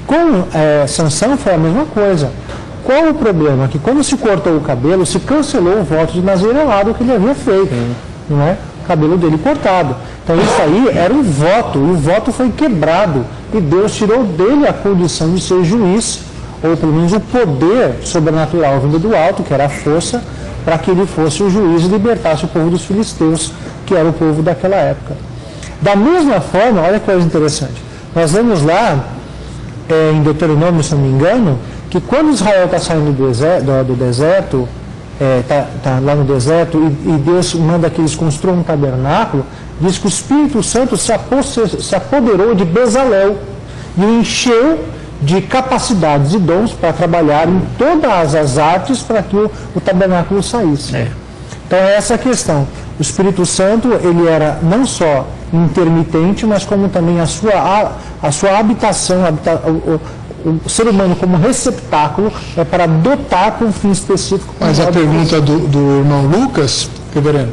Speaker 2: Com Sansão foi a mesma coisa. Qual o problema? Que quando se cortou o cabelo, se cancelou o voto de nazireado que ele havia feito, não é? O cabelo dele cortado. Então isso aí era um voto, e o voto foi quebrado, e Deus tirou dele a condição de ser juiz, ou pelo menos o poder sobrenatural vindo do alto, que era a força, para que ele fosse o juiz e libertasse o povo dos filisteus, que era o povo daquela época. Da mesma forma, olha que coisa interessante, nós vemos lá, em Deuteronômio, se não me engano, que quando Israel está saindo do deserto, está lá no deserto, e Deus manda que eles construam um tabernáculo, diz que o Espírito Santo se apoderou de Bezalel e o encheu de capacidades e dons para trabalhar em todas as artes para que o tabernáculo saísse. Então é essa a questão. O Espírito Santo, ele era não só intermitente, mas como também a sua habitação, o ser humano como receptáculo é para dotar com um fim específico.
Speaker 1: Mas a pergunta do irmão Lucas, reverendo,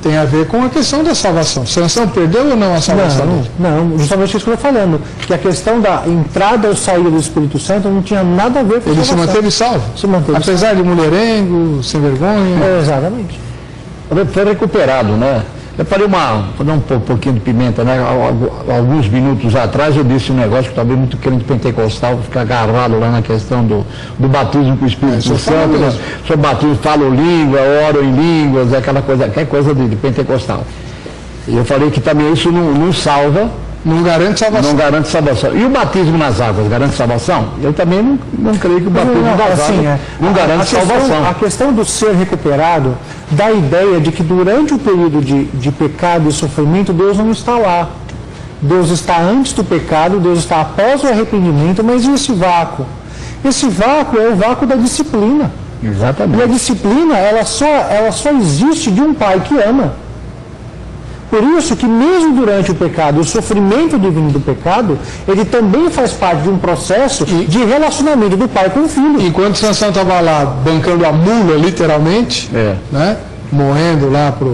Speaker 1: tem a ver com a questão da salvação. Sansão perdeu ou não a salvação?
Speaker 2: Não, justamente isso que eu estou falando. Que a questão da entrada ou saída do Espírito Santo não tinha nada a ver com a salvação.
Speaker 1: Ele se manteve salvo?
Speaker 2: Se manteve
Speaker 1: apesar de mulherengo, sem vergonha?
Speaker 2: Exatamente.
Speaker 3: Foi recuperado, né? Eu falei um pouquinho de pimenta, né? Alguns minutos atrás eu disse um negócio que talvez muito crente pentecostal fica agarrado lá na questão do batismo com o Espírito Santo, né? Sobre batismo, falo língua, oro em línguas, aquela coisa de pentecostal. E eu falei que também isso não salva.
Speaker 1: Não garante salvação.
Speaker 3: Não garante salvação. E o batismo nas águas garante salvação? Eu também não creio que o batismo nas águas não garante salvação.
Speaker 2: A questão do ser recuperado dá a ideia de que durante o período de pecado e sofrimento, Deus não está lá. Deus está antes do pecado, Deus está após o arrependimento, mas e esse vácuo? Esse vácuo é o vácuo da disciplina.
Speaker 3: Exatamente.
Speaker 2: E a disciplina, ela só existe de um pai que ama. Por isso que mesmo durante o pecado, o sofrimento divino do pecado, ele também faz parte de um processo de relacionamento do pai com o filho.
Speaker 1: Enquanto Sansão estava lá bancando a mula, literalmente, né? Moendo lá para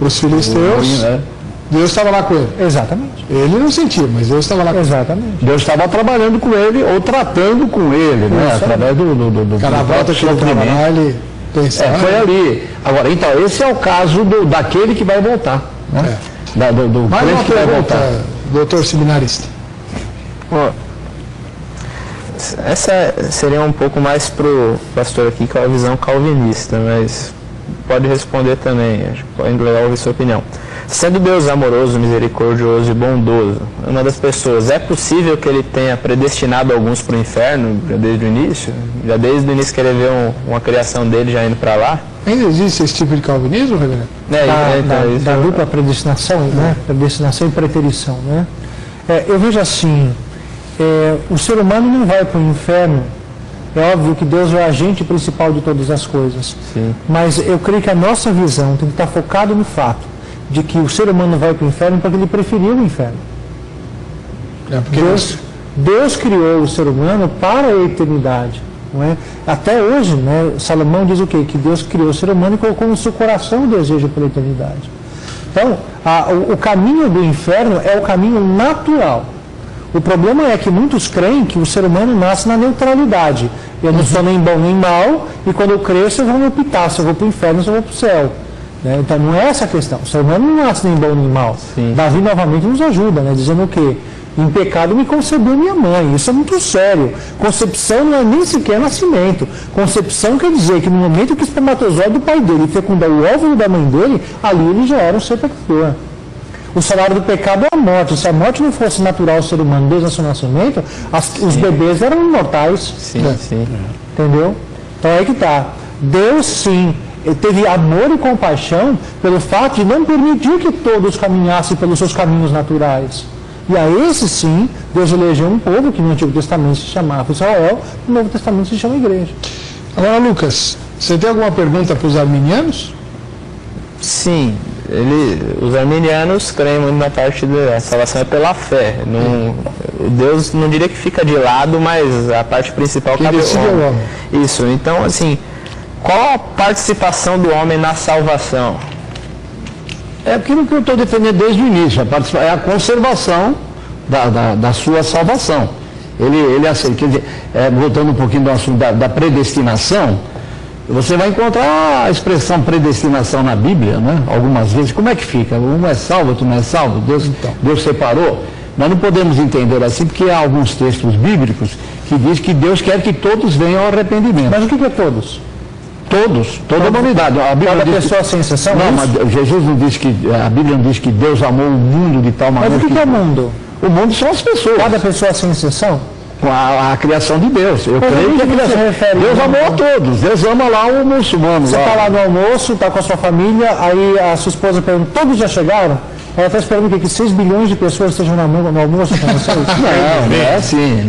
Speaker 1: os filisteus, Deus estava lá com ele.
Speaker 2: Exatamente.
Speaker 1: Ele não sentia, mas Deus estava lá com ele.
Speaker 2: Exatamente.
Speaker 3: Deus estava trabalhando com ele ou tratando com ele, né? Através do
Speaker 1: cada volta que ele trabalhar, ele pensava.
Speaker 3: Foi ali. Agora, então, esse é o caso daquele que vai voltar. Né? Do
Speaker 1: mais uma
Speaker 3: que vai
Speaker 1: pergunta,
Speaker 3: voltar.
Speaker 1: doutor seminarista.
Speaker 4: Essa seria um pouco mais para o pastor aqui, com a visão calvinista, mas pode responder também, acho que pode legal ouvir sua opinião. Sendo Deus amoroso, misericordioso e bondoso, uma das pessoas, é possível que ele tenha predestinado alguns para o inferno já desde o início? Já desde o início que ele vê uma criação dele já indo para lá?
Speaker 1: Ainda existe esse tipo de calvinismo, reverendo?
Speaker 2: Da dupla predestinação, né? Predestinação e preterição, né? Eu vejo assim, o ser humano não vai para o inferno. É óbvio que Deus é o agente principal de todas as coisas.
Speaker 4: Sim.
Speaker 2: Mas eu creio que a nossa visão tem que estar focada no fato de que o ser humano vai para o inferno porque ele preferiu o inferno.
Speaker 1: Porque
Speaker 2: Deus criou o ser humano para a eternidade. Não é? Até hoje, né, Salomão diz o quê? Que Deus criou o ser humano e colocou no seu coração o desejo pela eternidade. Então, o caminho do inferno é o caminho natural. O problema é que muitos creem que o ser humano nasce na neutralidade. Eu não sou nem bom nem mal, e quando eu cresço eu vou optar se eu vou para o inferno ou se eu vou para o céu. Né? Então não é essa a questão. O ser humano não nasce nem bom nem mal.
Speaker 4: Sim.
Speaker 2: Davi novamente nos ajuda, né? Dizendo o quê? Em pecado me concebeu minha mãe. Isso é muito sério. Concepção não é nem sequer nascimento. Concepção quer dizer que no momento que o espermatozoide do pai dele fecundou o óvulo da mãe dele, ali ele já era um ser pecador. O salário do pecado é a morte. Se a morte não fosse natural ao ser humano desde o seu nascimento, os bebês eram imortais.
Speaker 4: Sim, sim.
Speaker 2: Entendeu? Então é aí que está. Deus, sim, teve amor e compaixão pelo fato de não permitir que todos caminhassem pelos seus caminhos naturais. E a esse, sim, Deus elegeu um povo que no Antigo Testamento se chamava Israel, no Novo Testamento se chama Igreja.
Speaker 1: Agora, Lucas, você tem alguma pergunta para os arminianos?
Speaker 4: Sim. Os arminianos creem muito na parte da salvação é pela fé. Deus não diria que fica de lado, mas a parte principal cabe ao homem. Isso, então assim, qual a participação do homem na salvação?
Speaker 3: É aquilo que eu estou defendendo desde o início, é a conservação da sua salvação. Ele aceita, quer dizer, voltando um pouquinho do assunto da predestinação, você vai encontrar a expressão predestinação na Bíblia, né? Algumas vezes. Como é que fica? Um é salvo, outro não é salvo? Deus separou. Nós não podemos entender assim, porque há alguns textos bíblicos que diz que Deus quer que todos venham ao arrependimento.
Speaker 2: Mas o que é todos?
Speaker 3: Todos, toda a humanidade.
Speaker 2: Cada pessoa sem exceção?
Speaker 3: Não, mas Jesus não diz que, a Bíblia não diz que Deus amou o mundo de tal maneira.
Speaker 2: Mas o que é o mundo?
Speaker 3: O mundo são as pessoas.
Speaker 2: Cada pessoa sem exceção?
Speaker 3: Com a criação de Deus. Eu creio que a criação. Deus amou a todos. Deus ama lá o muçulmano.
Speaker 2: Você está lá no almoço, está com a sua família, aí a sua esposa pergunta, todos já chegaram? Ela está esperando que 6 bilhões de pessoas estejam no almoço com vocês?
Speaker 3: Não é assim.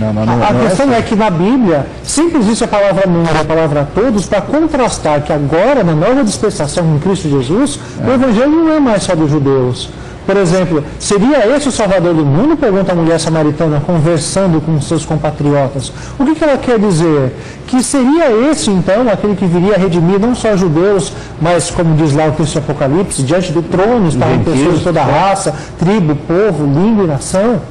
Speaker 2: A questão é que na Bíblia sempre existe a palavra mundo, a palavra todos, para contrastar que agora, na nova dispensação em Cristo Jesus, o Evangelho não é mais só dos judeus. Por exemplo, seria esse o Salvador do mundo? Pergunta a mulher samaritana conversando com seus compatriotas. O que ela quer dizer? Que seria esse, então, aquele que viria redimir não só judeus, mas, como diz lá o texto do Apocalipse, diante do trono estavam pessoas de toda raça, tribo, povo, língua e nação?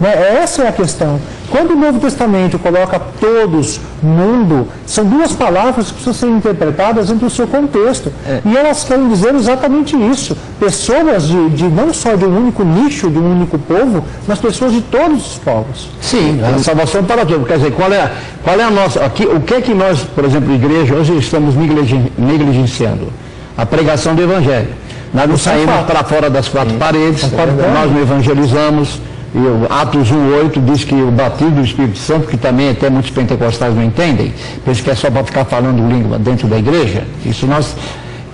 Speaker 2: Essa é a questão. Quando o Novo Testamento coloca todos, mundo, são duas palavras que precisam ser interpretadas dentro do seu contexto. E elas querem dizer exatamente isso. Pessoas de não só de um único nicho, de um único povo, mas pessoas de todos os povos.
Speaker 3: Sim, a salvação para todos. Quer dizer, qual é a nossa... Aqui, o que é que nós, por exemplo, igreja, hoje estamos negligenciando? A pregação do Evangelho. Nós não saímos para fora das quatro paredes, nós não evangelizamos. E Atos 1:8 diz que o batismo do Espírito Santo, que também até muitos pentecostais não entendem, pensam que é só para ficar falando língua dentro da igreja. Isso nós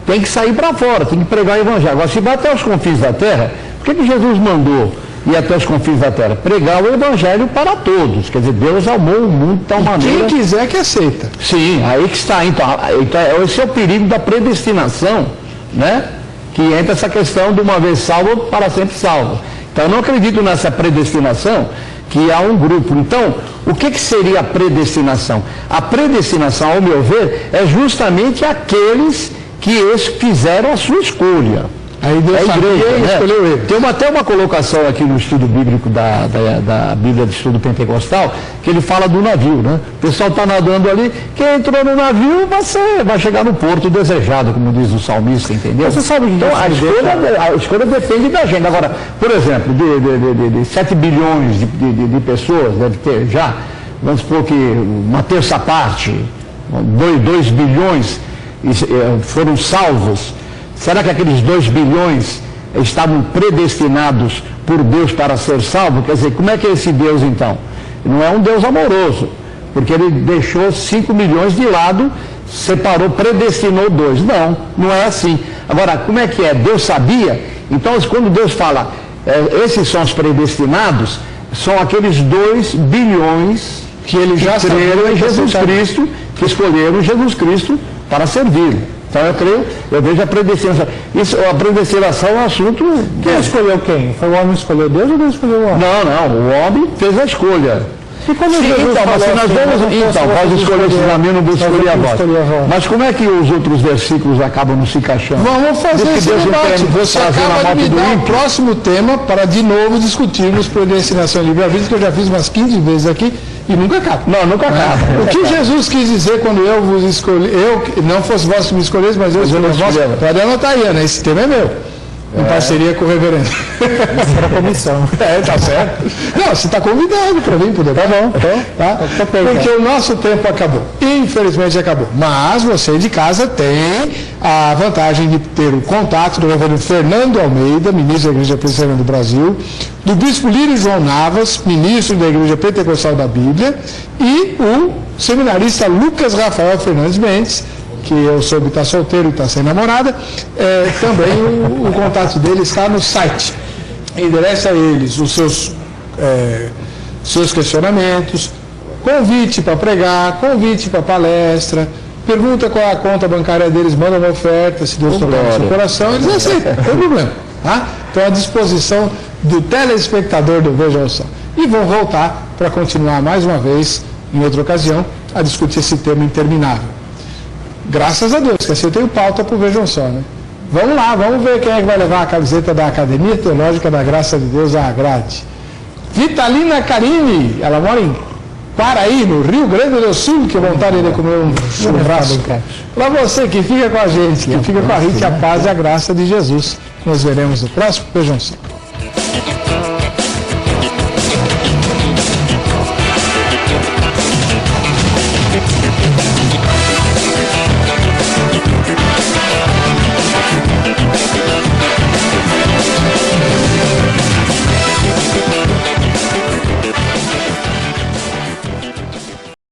Speaker 3: tem que sair para fora, tem que pregar o Evangelho. Agora, se vai até os confins da terra, por que Jesus mandou ir até os confins da terra? Pregar o Evangelho para todos. Quer dizer, Deus amou o mundo de tal maneira...
Speaker 1: Quem quiser que aceita.
Speaker 3: Sim, aí que está. Então, esse é o perigo da predestinação, né? que entra essa questão de uma vez salvo, para sempre salvo. Então eu não acredito nessa predestinação, que há um grupo. Então, o que seria a predestinação? A predestinação, ao meu ver, é justamente aqueles que fizeram a sua escolha.
Speaker 1: Aí Deus escolheu ele.
Speaker 3: Tem até uma colocação aqui no estudo bíblico da Bíblia de Estudo Pentecostal, que ele fala do navio, né? O pessoal está nadando ali, quem entrou no navio vai chegar no porto desejado, como diz o salmista, entendeu?
Speaker 2: Você sabe que
Speaker 3: então, a escolha depende da gente. Agora, por exemplo, de 7 bilhões de pessoas, deve ter já, vamos supor que uma terça parte, 2 bilhões foram salvos. Será que aqueles 2 bilhões estavam predestinados por Deus para ser salvos? Quer dizer, como é que é esse Deus então? Não é um Deus amoroso, porque ele deixou 5 milhões de lado, separou, predestinou 2. Não é assim. Agora, como é que é? Deus sabia? Então, quando Deus fala, esses são os predestinados, são aqueles 2 bilhões
Speaker 1: que ele já
Speaker 3: creram em Jesus Cristo, que escolheram Jesus Cristo para servir. Então eu vejo a predestinação. A predestinação é um assunto.
Speaker 2: Quem escolheu quem? Foi o homem que escolheu Deus ou Deus escolheu o homem?
Speaker 3: Não, o homem fez a escolha.
Speaker 2: E como Jesus
Speaker 3: nós escolhemos o caminho, não vamos escolher a voz. Mas como é que os outros versículos acabam não se encaixando?
Speaker 1: Vamos fazer esse debate. Você acaba de me dar o próximo tema para de novo discutirmos predestinação e livre-arbítrio, que eu já fiz umas 15 vezes aqui. E nunca acaba.
Speaker 3: Nunca acaba.
Speaker 1: O que Jesus quis dizer quando eu vos escolhi, não fosse vós que me escolhesse, mas eu escolhi vós, pode anotar aí, Ana, esse tema é meu. Em parceria com o reverendo.
Speaker 2: Isso era comissão.
Speaker 1: Tá certo. Não, você está convidado para vir, poder. Tá bom. Tá? Porque o nosso tempo acabou. Infelizmente acabou. Mas você de casa tem a vantagem de ter o contato do reverendo Fernando Almeida, ministro da Igreja Presbiteriana do Brasil, do bispo Lírio João Navas, ministro da Igreja Pentecostal da Bíblia, e o seminarista Lucas Rafael Fernandes Mendes, que eu soube está solteiro e está sem namorada, também o contato dele está no site. Endereça a eles os seus questionamentos, convite para pregar, convite para palestra, pergunta qual é a conta bancária deles, manda uma oferta, se Deus tocar no seu coração, eles aceitam, não tem problema. Tá? Então, à disposição do telespectador do Vejam Só. E vão voltar para continuar mais uma vez, em outra ocasião, a discutir esse tema interminável. Graças a Deus, que assim eu tenho pauta para o Vejam Só, né? Vamos lá, vamos ver quem é que vai levar a camiseta da Academia Teológica da Graça de Deus à grade. Vitalina Carini, ela mora em Quaraí, no Rio Grande do Sul, que vontade de comer um churrasco. Para você que fica com a gente, que fica com a Rita, a paz e a graça de Jesus. Nos veremos no próximo Vejam Só.